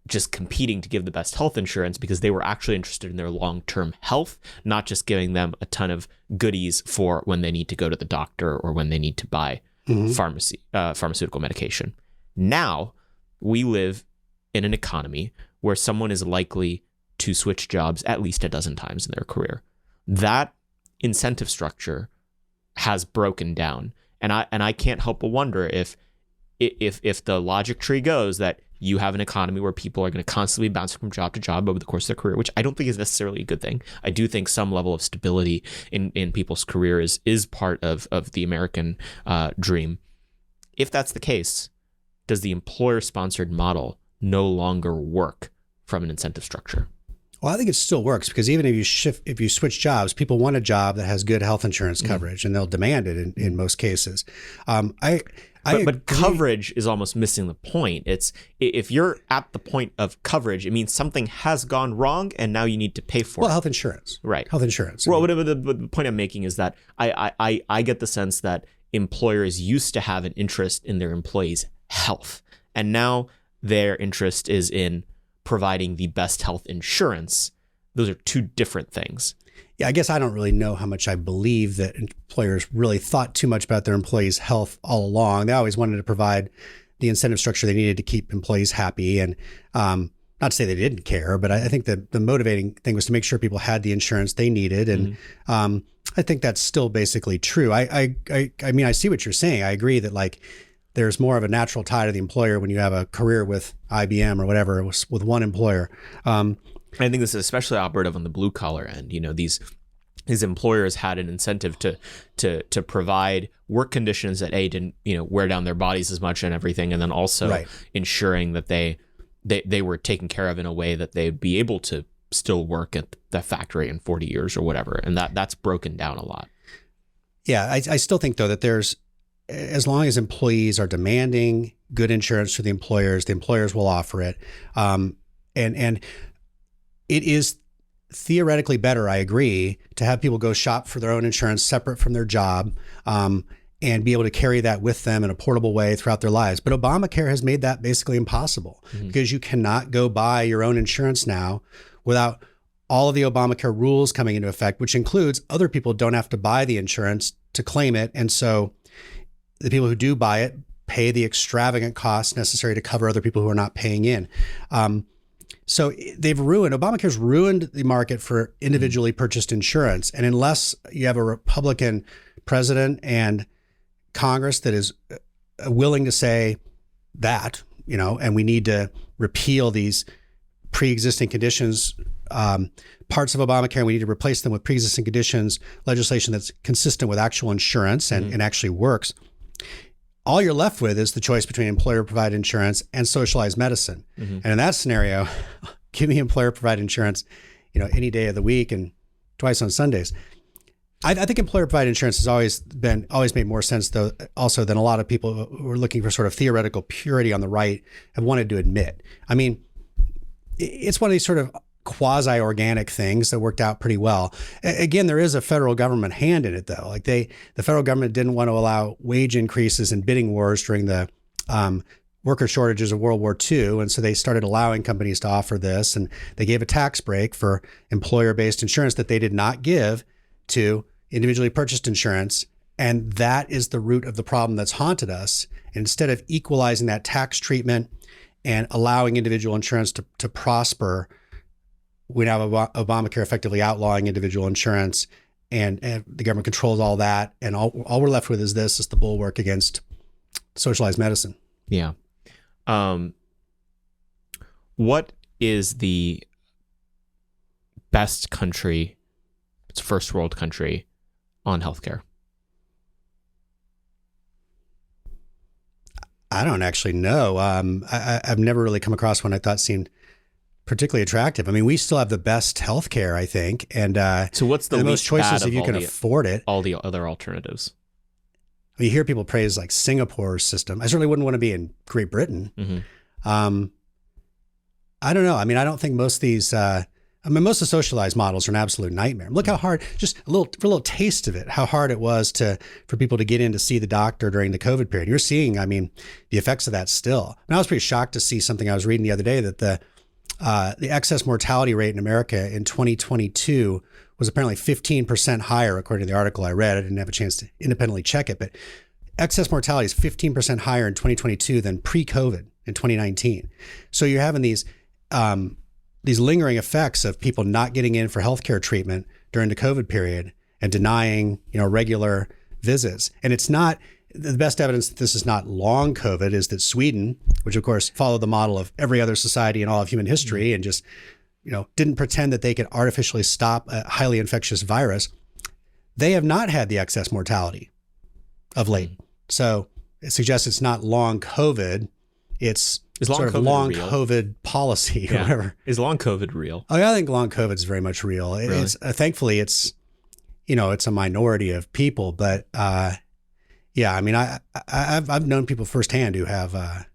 just competing to give the best health insurance, because they were actually interested in their long-term health, not just giving them a ton of goodies for when they need to go to the doctor or when they need to buy pharmaceutical medication. Now we live in an economy where someone is likely to switch jobs at least a dozen times in their career. That incentive structure has broken down, and I can't help but wonder if the logic tree goes that you have an economy where people are going to constantly bounce from job to job over the course of their career, which I don't think is necessarily a good thing. I do think some level of stability in people's career is part of the American dream. If that's the case, does the employer-sponsored model no longer work from an incentive structure? Well, I think it still works, because even if you switch jobs, people want a job that has good health insurance coverage, and they'll demand it in most cases. But coverage is almost missing the point. It's if you're at the point of coverage, it means something has gone wrong and now you need to pay for it. Well, health insurance. Right. Health insurance. Well, the point I'm making is that I get the sense that employers used to have an interest in their employees' health, and now their interest is in providing the best health insurance. Those are two different things. Yeah, I guess I don't really know how much I believe that employers really thought too much about their employees' health all along. They always wanted to provide the incentive structure they needed to keep employees happy. And not to say they didn't care, but I think that the motivating thing was to make sure people had the insurance they needed. And I think that's still basically true. I mean, I see what you're saying. I agree that like there's more of a natural tie to the employer when you have a career with IBM or whatever with one employer. I think this is especially operative on the blue collar end. These his employers had an incentive to provide work conditions that didn't wear down their bodies as much and everything, and then also ensuring that they were taken care of in a way that they'd be able to still work at the factory in 40 years or whatever, and that's broken down a lot. Yeah, I still think though that as long as employees are demanding good insurance for the employers will offer it, and it is theoretically better, I agree, to have people go shop for their own insurance separate from their job, and be able to carry that with them in a portable way throughout their lives. But Obamacare has made that basically impossible, because you cannot go buy your own insurance now without all of the Obamacare rules coming into effect, which includes other people don't have to buy the insurance to claim it. And so the people who do buy it pay the extravagant costs necessary to cover other people who are not paying in. So Obamacare's ruined the market for individually purchased insurance. And unless you have a Republican president and Congress that is willing to say that, and we need to repeal these pre-existing conditions, parts of Obamacare, and we need to replace them with pre-existing conditions legislation that's consistent with actual insurance and actually works, all you're left with is the choice between employer-provided insurance and socialized medicine. And in that scenario, give me employer-provided insurance, any day of the week and twice on Sundays. I think employer-provided insurance has always made more sense, though, also than a lot of people who are looking for sort of theoretical purity on the right have wanted to admit. I mean, it's one of these sort of quasi-organic things that worked out pretty well. Again, there is a federal government hand in it, though. Like the federal government didn't want to allow wage increases and bidding wars during the worker shortages of World War II. And so they started allowing companies to offer this, and they gave a tax break for employer-based insurance that they did not give to individually purchased insurance. And that is the root of the problem that's haunted us. And instead of equalizing that tax treatment and allowing individual insurance to prosper, we now have Obamacare effectively outlawing individual insurance, and the government controls all that. And all we're left with is the bulwark against socialized medicine. Yeah. What is the best country, it's a first world country, on healthcare? I don't actually know. I've never really come across one I thought seemed particularly attractive. I mean, we still have the best healthcare, I think. And so what's the most choices if you can afford it? All the other alternatives. I mean, you hear people praise like Singapore's system. I certainly wouldn't want to be in Great Britain. I don't know. I mean, I don't think most of these, most of the socialized models are an absolute nightmare. Look how hard, just for a little taste of it, how hard it was for people to get in to see the doctor during the COVID period. You're seeing, the effects of that still. And I was pretty shocked to see something I was reading the other day, that the excess mortality rate in America in 2022 was apparently 15% higher, according to the article I read. I didn't have a chance to independently check it, but excess mortality is 15% higher in 2022 than pre-COVID in 2019. So you're having these lingering effects of people not getting in for healthcare treatment during the COVID period and denying, regular visits. And it's not, the best evidence that this is not long COVID is that Sweden, which of course followed the model of every other society in all of human history and just, didn't pretend that they could artificially stop a highly infectious virus, they have not had the excess mortality of late. So it suggests it's not long COVID. It's sort of long COVID policy or whatever. Is long COVID real? Oh, yeah, I think long COVID is very much real. Really? It's thankfully it's a minority of people, but yeah, I mean, I've known people firsthand who have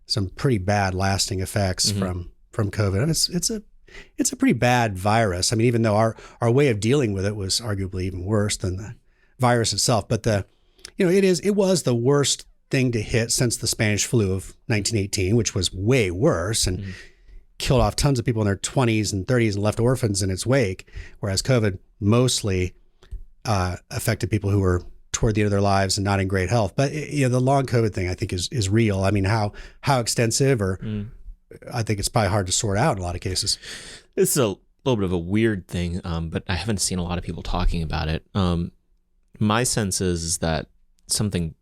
some pretty bad lasting effects from COVID. And it's a pretty bad virus. I mean, even though our way of dealing with it was arguably even worse than the virus itself, but it was the worst thing to hit since the Spanish flu of 1918, which was way worse and killed off tons of people in their 20s and 30s and left orphans in its wake, whereas COVID mostly affected people who were toward the end of their lives and not in great health. But the long COVID thing, I think, is real. I mean, how extensive, or I think it's probably hard to sort out in a lot of cases. It's a little bit of a weird thing, but I haven't seen a lot of people talking about it. My sense is that something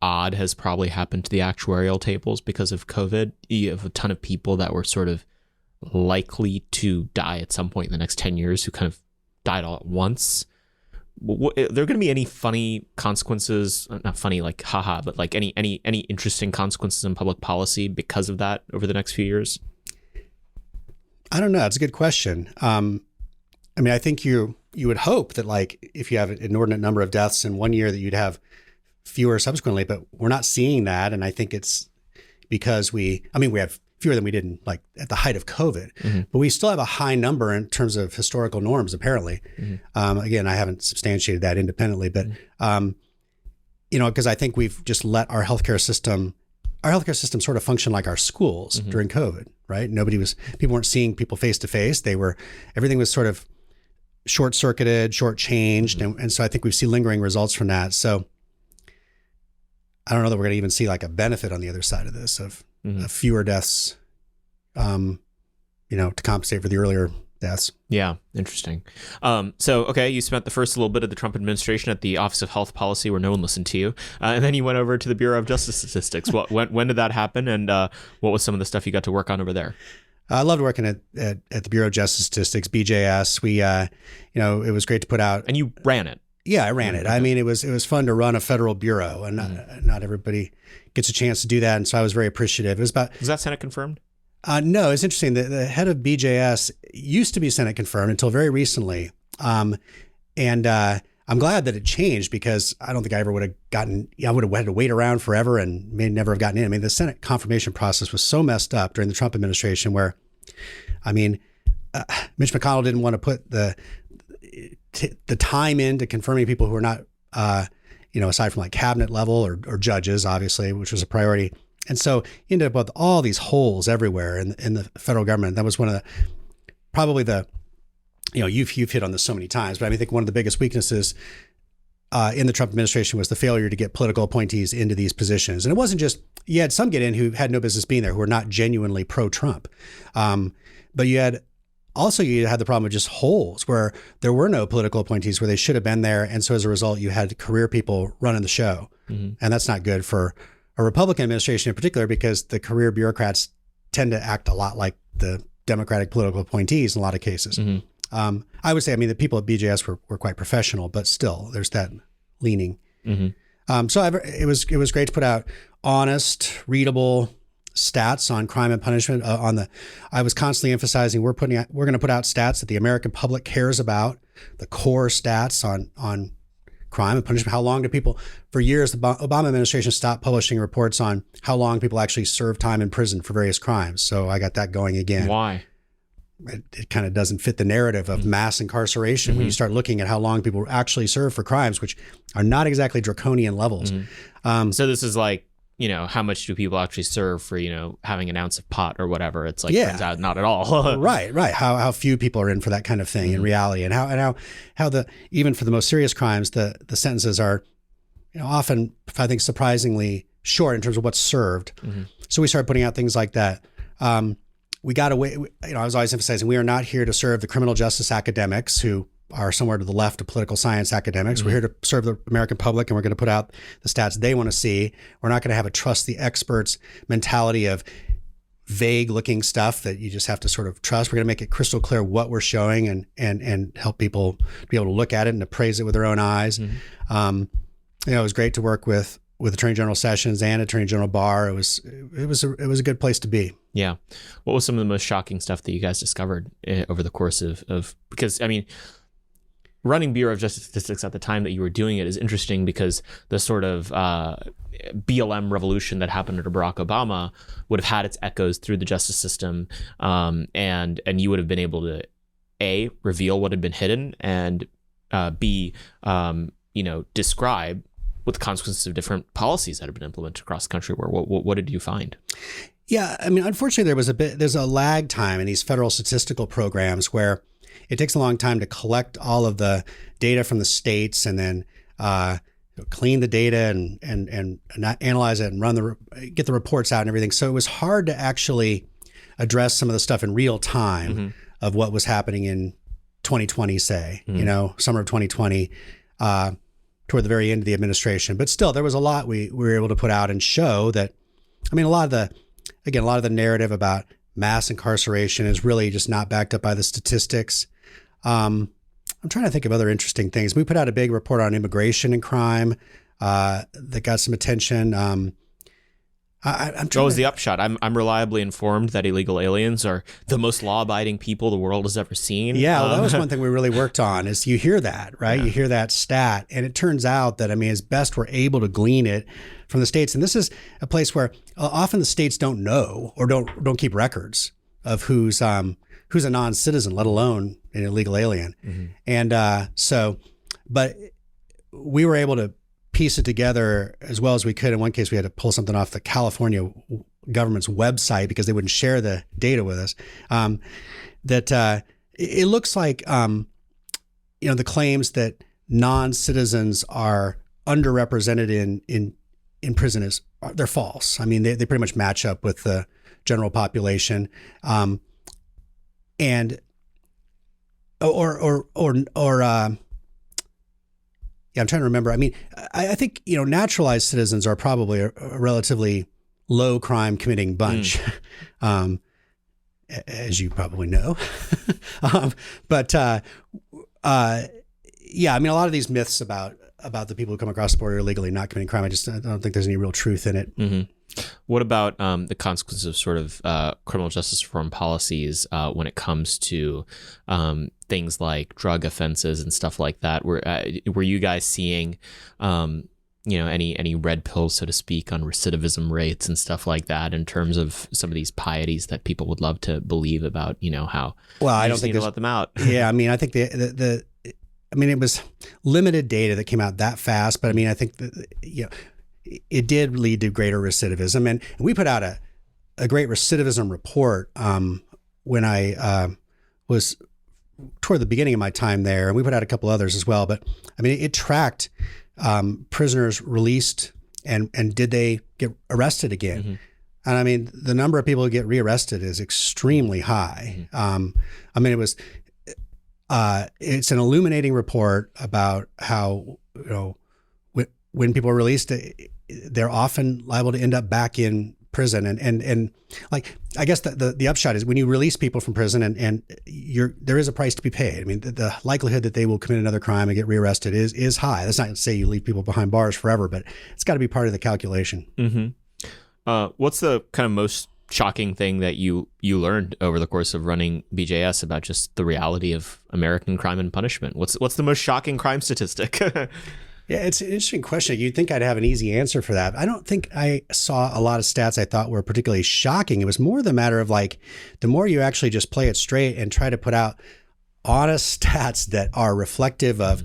odd has probably happened to the actuarial tables because of COVID. You have a ton of people that were sort of likely to die at some point in the next 10 years who kind of died all at once. Are there going to be any funny consequences? Not funny, like haha, but like any interesting consequences in public policy because of that over the next few years? I don't know. It's a good question. I mean, I think you would hope that, like, if you have an inordinate number of deaths in one year, that you'd have fewer subsequently, but we're not seeing that. And I think it's because we have fewer than we did at the height of COVID, but we still have a high number in terms of historical norms, apparently. Again, I haven't substantiated that independently, but, because I think we've just let our healthcare system sort of function like our schools during COVID, right? People weren't seeing people face to face. Everything was sort of short-circuited, short-changed. And so I think we see lingering results from that. So I don't know that we're going to even see like a benefit on the other side of this of fewer deaths, to compensate for the earlier deaths. Yeah. Interesting. Okay, you spent the first little bit of the Trump administration at the Office of Health Policy where no one listened to you. And then you went over to the Bureau of Justice Statistics. When did that happen? And what was some of the stuff you got to work on over there? I loved working at the Bureau of Justice Statistics, BJS. We, it was great to put out. And you ran it. Yeah, I ran it. I mean, it was fun to run a federal bureau, and not everybody gets a chance to do that. And so I was very appreciative. Was that Senate confirmed? No, it's interesting. The head of BJS used to be Senate confirmed until very recently. I'm glad that it changed, because I don't think I would have had to wait around forever and may never have gotten in. I mean, the Senate confirmation process was so messed up during the Trump administration where, Mitch McConnell didn't want to put the time into confirming people who are not, aside from like cabinet level or judges, obviously, which was a priority. And so you ended up with all these holes everywhere in the federal government. That was one of you've hit on this so many times, but I think one of the biggest weaknesses in the Trump administration was the failure to get political appointees into these positions. And it wasn't just, you had some get in who had no business being there, who were not genuinely pro-Trump. But you had the problem of just holes where there were no political appointees where they should have been there. And so as a result, you had career people running the show. And that's not good for a Republican administration in particular, because the career bureaucrats tend to act a lot like the Democratic political appointees in a lot of cases. I would say, the people at BJS were quite professional, but still there's that leaning. So it was great to put out honest, readable stats on crime and punishment. I was constantly emphasizing we're going to put out stats that the American public cares about, the core stats on crime and punishment. How long do people? For years, the Obama administration stopped publishing reports on how long people actually serve time in prison for various crimes. So I got that going again. Why? It kind of doesn't fit the narrative of mass incarceration when you start looking at how long people actually serve for crimes, which are not exactly draconian levels. So this is like, how much do people actually serve for, having an ounce of pot or whatever? It's like, turns out not at all. Right. How few people are in for that kind of thing in reality, and how even for the most serious crimes, the sentences are, often, I think, surprisingly short in terms of what's served. So we started putting out things like that. We got away, I was always emphasizing, we are not here to serve the criminal justice academics who are somewhere to the left of political science academics. We're here to serve the American public, and we're going to put out the stats they want to see. We're not going to have a trust the experts mentality of vague looking stuff that you just have to sort of trust. We're going to make it crystal clear what we're showing and help people be able to look at it and appraise it with their own eyes. It was great to work with Attorney General Sessions and Attorney General Barr. It was a good place to be. Yeah. What was some of the most shocking stuff that you guys discovered over the course of because running Bureau of Justice Statistics at the time that you were doing it is interesting, because the sort of BLM revolution that happened under Barack Obama would have had its echoes through the justice system, and you would have been able to A, reveal what had been hidden, and B, describe what the consequences of different policies that have been implemented across the country were. What did you find? Yeah, unfortunately, there's a lag time in these federal statistical programs where it takes a long time to collect all of the data from the states and then clean the data and analyze it and get the reports out and everything. So it was hard to actually address some of the stuff in real time of what was happening in 2020, say, summer of 2020, toward the very end of the administration. But still, there was a lot we were able to put out and show that, a lot of the narrative about mass incarceration is really just not backed up by the statistics. I'm trying to think of other interesting things. We put out a big report on immigration and crime that got some attention. What was the upshot? I'm reliably informed that illegal aliens are the most law-abiding people the world has ever seen. Yeah, well, that was one thing we really worked on is you hear that, right? Yeah. You hear that stat. And it turns out that, as best we're able to glean it from the states, and this is a place where often the states don't know or don't keep records of who's a non-citizen, let alone an illegal alien. Mm-hmm. And but we were able to piece it together as well as we could. In one case, we had to pull something off the California government's website because they wouldn't share the data with us. It looks like, the claims that non-citizens are underrepresented in prison they're false. They pretty much match up with the general population. I'm trying to remember. I think, naturalized citizens are probably a relatively low crime committing bunch, as you probably know. A lot of these myths about the people who come across the border illegally not committing crime, I don't think there's any real truth in it. Mm-hmm. What about the consequences of sort of criminal justice reform policies when it comes to things like drug offenses and stuff like that? Were you guys seeing any red pills, so to speak, on recidivism rates and stuff like that in terms of some of these pieties that people would love to believe about, how I don't think to let them out? Yeah, I think it was limited data that came out that fast, but I think it did lead to greater recidivism. And we put out a great recidivism report when I was toward the beginning of my time there. And we put out a couple others as well. But it tracked prisoners released and did they get arrested again? Mm-hmm. And the number of people who get rearrested is extremely high. Mm-hmm. It's an illuminating report about how, when people are released, they're often liable to end up back in prison. And I guess the upshot is when you release people from prison and there is a price to be paid. The likelihood that they will commit another crime and get rearrested is high. That's not to say you leave people behind bars forever, but it's got to be part of the calculation. Mm-hmm. What's the kind of most shocking thing that you learned over the course of running BJS about just the reality of American crime and punishment? What's the most shocking crime statistic? Yeah, it's an interesting question. You'd think I'd have an easy answer for that. I don't think I saw a lot of stats I thought were particularly shocking. It was more the matter of the more you actually just play it straight and try to put out honest stats that are reflective of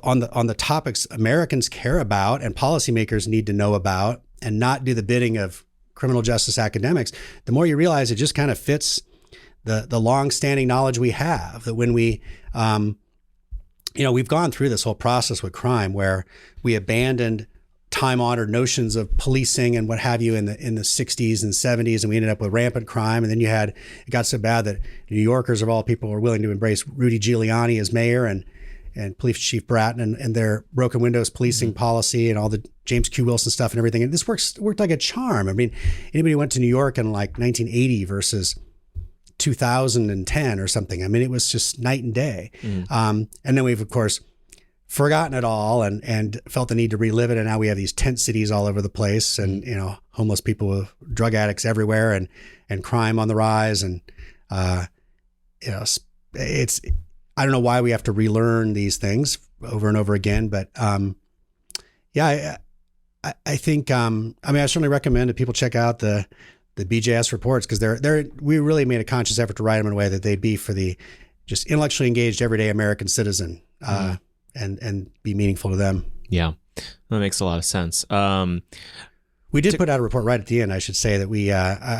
on the topics Americans care about and policymakers need to know about and not do the bidding of criminal justice academics, the more you realize it just kind of fits the long-standing knowledge we have that when we we've gone through this whole process with crime where we abandoned time-honored notions of policing and what have you in the 60s and 70s, and we ended up with rampant crime. And then it got so bad that New Yorkers of all people were willing to embrace Rudy Giuliani as mayor and Police Chief Bratton and their broken windows policing policy and all the James Q. Wilson stuff and everything. And this worked like a charm. Anybody who went to New York in 1980 versus 2010 or something. It was just night and day. And then we've, of course, forgotten it all and felt the need to relive it. And now we have these tent cities all over the place and, homeless people with drug addicts everywhere and crime on the rise. And, it's, I don't know why we have to relearn these things over and over again, but, I think, I certainly recommend that people check out the BJS reports because we really made a conscious effort to write them in a way that they'd be for the just intellectually engaged everyday American citizen and be meaningful to them. Yeah, that makes a lot of sense. We did put out a report right at the end. I should say that I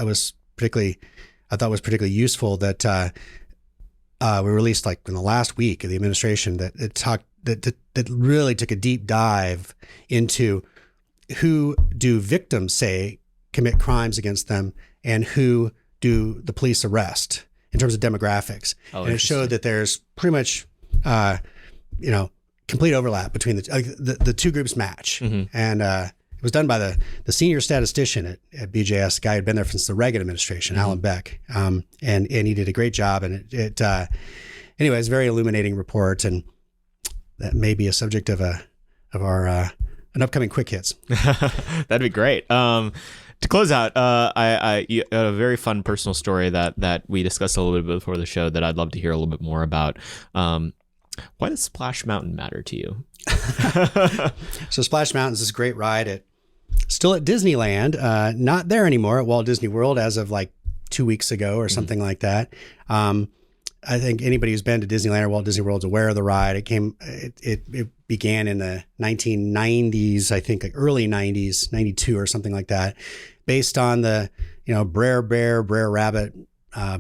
thought was particularly useful that we released in the last week of the administration that really took a deep dive into who do victims say commit crimes against them and who do the police arrest in terms of demographics. And it showed that there's pretty much, complete overlap between the two groups match. Mm-hmm. And it was done by the senior statistician at BJS, a guy who'd been there since the Reagan administration, mm-hmm. Alan Beck. And he did a great job. And it anyways, very illuminating report, and that may be a subject of our an upcoming quick hits. That'd be great. To close out, you had a very fun personal story that we discussed a little bit before the show that I'd love to hear a little bit more about. Why does Splash Mountain matter to you? So Splash Mountain is this great ride still at Disneyland, not there anymore at Walt Disney World as of like 2 weeks ago or something like that. I think anybody who's been to Disneyland or Walt Disney World is aware of the ride. It began in the 1990s, I think, like early 90s, 92 or something like that, based on the, Brer Bear, Brer Rabbit,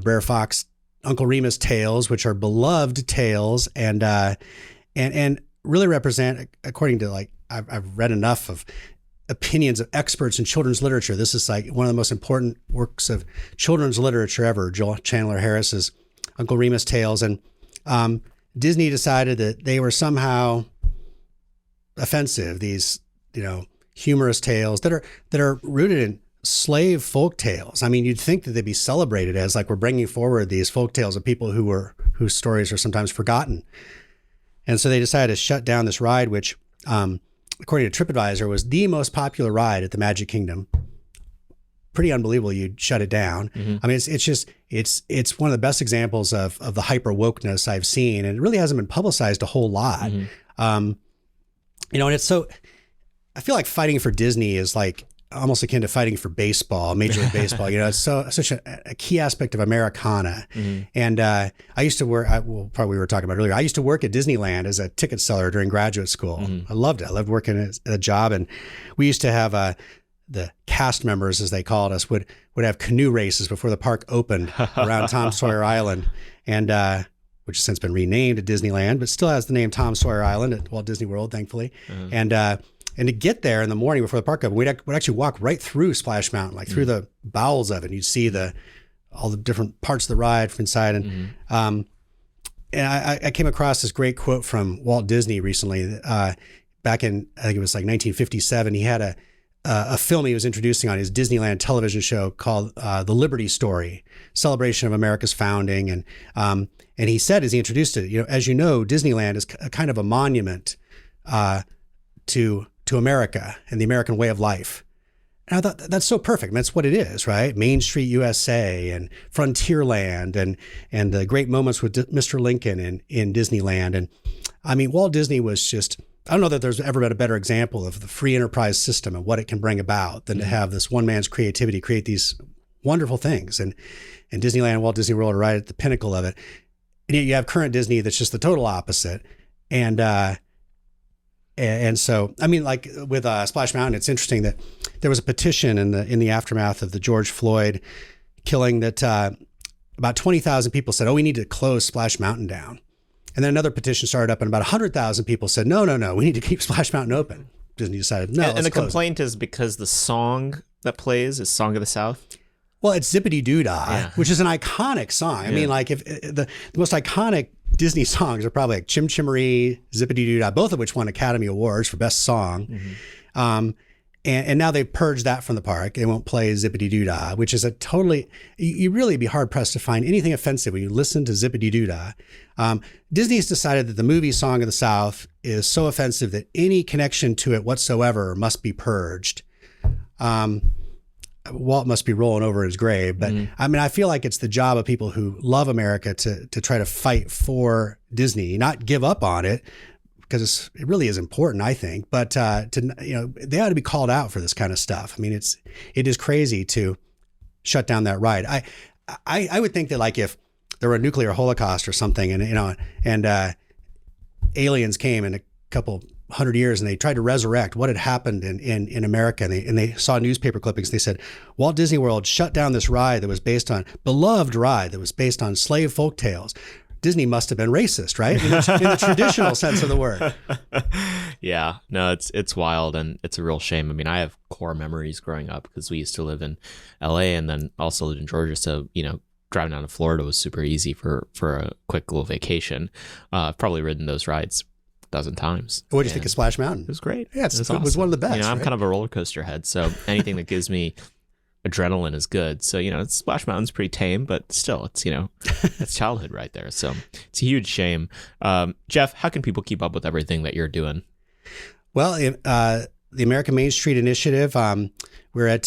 Brer Fox, Uncle Remus tales, which are beloved tales and really represent, according to I've read enough of opinions of experts in children's literature. This is like one of the most important works of children's literature ever, Joel Chandler Harris's Uncle Remus tales. And Disney decided that they were somehow offensive, these, humorous tales that are rooted in slave folk tales. I mean, you'd think that they'd be celebrated as like we're bringing forward these folk tales of people whose stories are sometimes forgotten. And so they decided to shut down this ride, which, according to TripAdvisor, was the most popular ride at the Magic Kingdom. Pretty unbelievable you'd shut it down. I mean, it's one of the best examples of the hyper wokeness I've seen, and it really hasn't been publicized a whole lot. And it's so, I feel like fighting for Disney is like almost akin to fighting for baseball, Major League Baseball. It's such a key aspect of Americana. And I used to work, probably we were talking about earlier, I used to work at Disneyland as a ticket seller during graduate school. I loved it. I loved working at a job. And we used to have the cast members, as they called us, would have canoe races before the park opened around Tom Sawyer Island, and which has since been renamed to Disneyland, but still has the name Tom Sawyer Island at Walt Disney World, thankfully. And to get there in the morning before the park opened, we'd actually walk right through Splash Mountain, like through the bowels of it. And you'd see all the different parts of the ride from inside. And I came across this great quote from Walt Disney recently. Back in, I think it was like 1957, he had a film he was introducing on his Disneyland television show called The Liberty Story, celebration of America's founding. And he said, as he introduced it, as you know, Disneyland is a kind of a monument to America and the American way of life. And I thought that's so perfect. That's what it is, right? Main Street USA and Frontierland and the great moments with Mr. Lincoln in Disneyland. And I mean, Walt Disney was just, I don't know that there's ever been a better example of the free enterprise system and what it can bring about than to have this one man's creativity create these wonderful things. And Disneyland and Walt Disney World are right at the pinnacle of it. And yet you have current Disney that's just the total opposite. And so, I mean, like with Splash Mountain, it's interesting that there was a petition in the aftermath of the George Floyd killing that about 20,000 people said, "Oh, we need to close Splash Mountain down." And then another petition started up, and about 100,000 people said, "No, we need to keep Splash Mountain open." Disney decided, "No, and the close complaint is because the song that plays is Song of the South. Well, it's Zippity Doo-Dah, which is an iconic song. I mean, like if the most iconic Disney songs are probably like Chim Chimmery, Zippity Doo-Dah, both of which won Academy Awards for Best Song. And now they've purged that from the park. They won't play Zippity Doo-Dah, which is you really be hard pressed to find anything offensive when you listen to Zippity Doo-Dah. Disney's decided that the movie Song of the South is so offensive that any connection to it whatsoever must be purged. Walt must be rolling over his grave, but I mean, I feel like it's the job of people who love America to try to fight for Disney, not give up on it, because it really is important, I think. But they ought to be called out for this kind of stuff. I mean, it is crazy to shut down that ride. I would think that like if there were a nuclear holocaust or something, and aliens came in a couple 100 years and they tried to resurrect what had happened in America, and they saw newspaper clippings. They said Walt Disney World shut down this ride that was based on slave folk tales. Disney must have been racist, right? In the traditional sense of the word. Yeah, no, it's wild, and it's a real shame. I mean, I have core memories growing up because we used to live in LA and then also lived in Georgia. So, driving down to Florida was super easy for a quick little vacation. I've probably ridden those rides 1,000 times. What did you think of Splash Mountain? It was great. Yeah, it was one of the best. I'm right? kind of a roller coaster head, so anything that gives me adrenaline is good. So, Splash Mountain's pretty tame, but still, it's, it's childhood right there. So it's a huge shame. Jeff, how can people keep up with everything that you're doing? Well, the American Main Street Initiative, we're at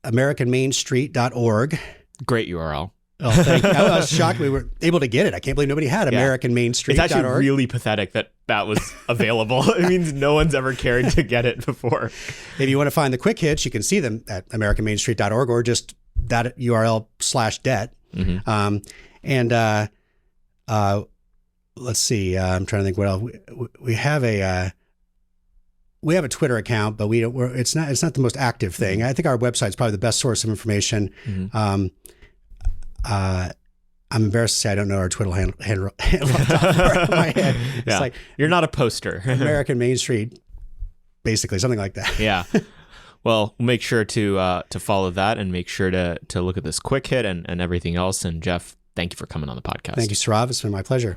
AmericanMainStreet.org. Great URL. Oh, thank you. I was shocked we were able to get it. I can't believe nobody had AmericanMainStreet.org. It's actually really pathetic that was available. It means no one's ever cared to get it before. If you want to find the quick hits, you can see them at AmericanMainStreet.org or just that URL/debt. Mm-hmm. Let's see. I'm trying to think what else. We have a Twitter account, but it's not the most active thing. I think our website's probably the best source of information. Mm-hmm. I'm embarrassed to say I don't know our Twitter handle off the top of my head. It's like you're not a poster. American Main Street, basically, something like that. Yeah. Well, we'll make sure to follow that and make sure to look at this quick hit and everything else. And Jeff, thank you for coming on the podcast. Thank you, Saurabh. It's been my pleasure.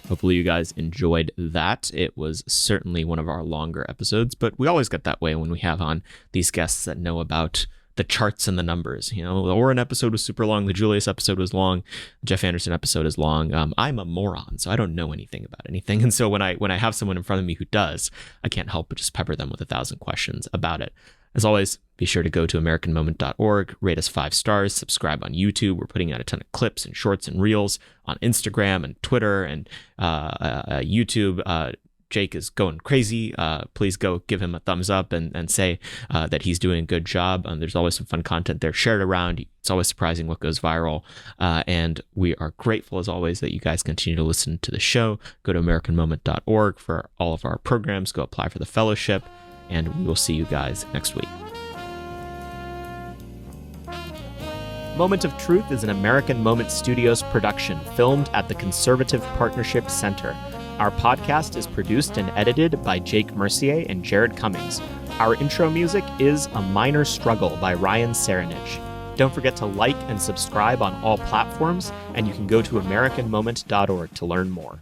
Hopefully you guys enjoyed that. It was certainly one of our longer episodes, but we always get that way when we have on these guests that know about the charts and the numbers. The Oren episode was super long. The Julius episode was long. The Jeff Anderson episode is long. I'm a moron, so I don't know anything about anything. And so when I have someone in front of me who does, I can't help but just pepper them with 1,000 questions about it. As always, be sure to go to AmericanMoment.org, rate us 5 stars, subscribe on YouTube. We're putting out a ton of clips and shorts and reels on Instagram and Twitter and YouTube. Jake is going crazy. Please go give him a thumbs up and say that he's doing a good job. There's always some fun content there shared around. It's always surprising what goes viral. And we are grateful, as always, that you guys continue to listen to the show. Go to AmericanMoment.org for all of our programs. Go apply for the fellowship. And we will see you guys next week. Moment of Truth is an American Moment Studios production filmed at the Conservative Partnership Center. Our podcast is produced and edited by Jake Mercier and Jared Cummings. Our intro music is A Minor Struggle by Ryan Serenich. Don't forget to like and subscribe on all platforms, and you can go to AmericanMoment.org to learn more.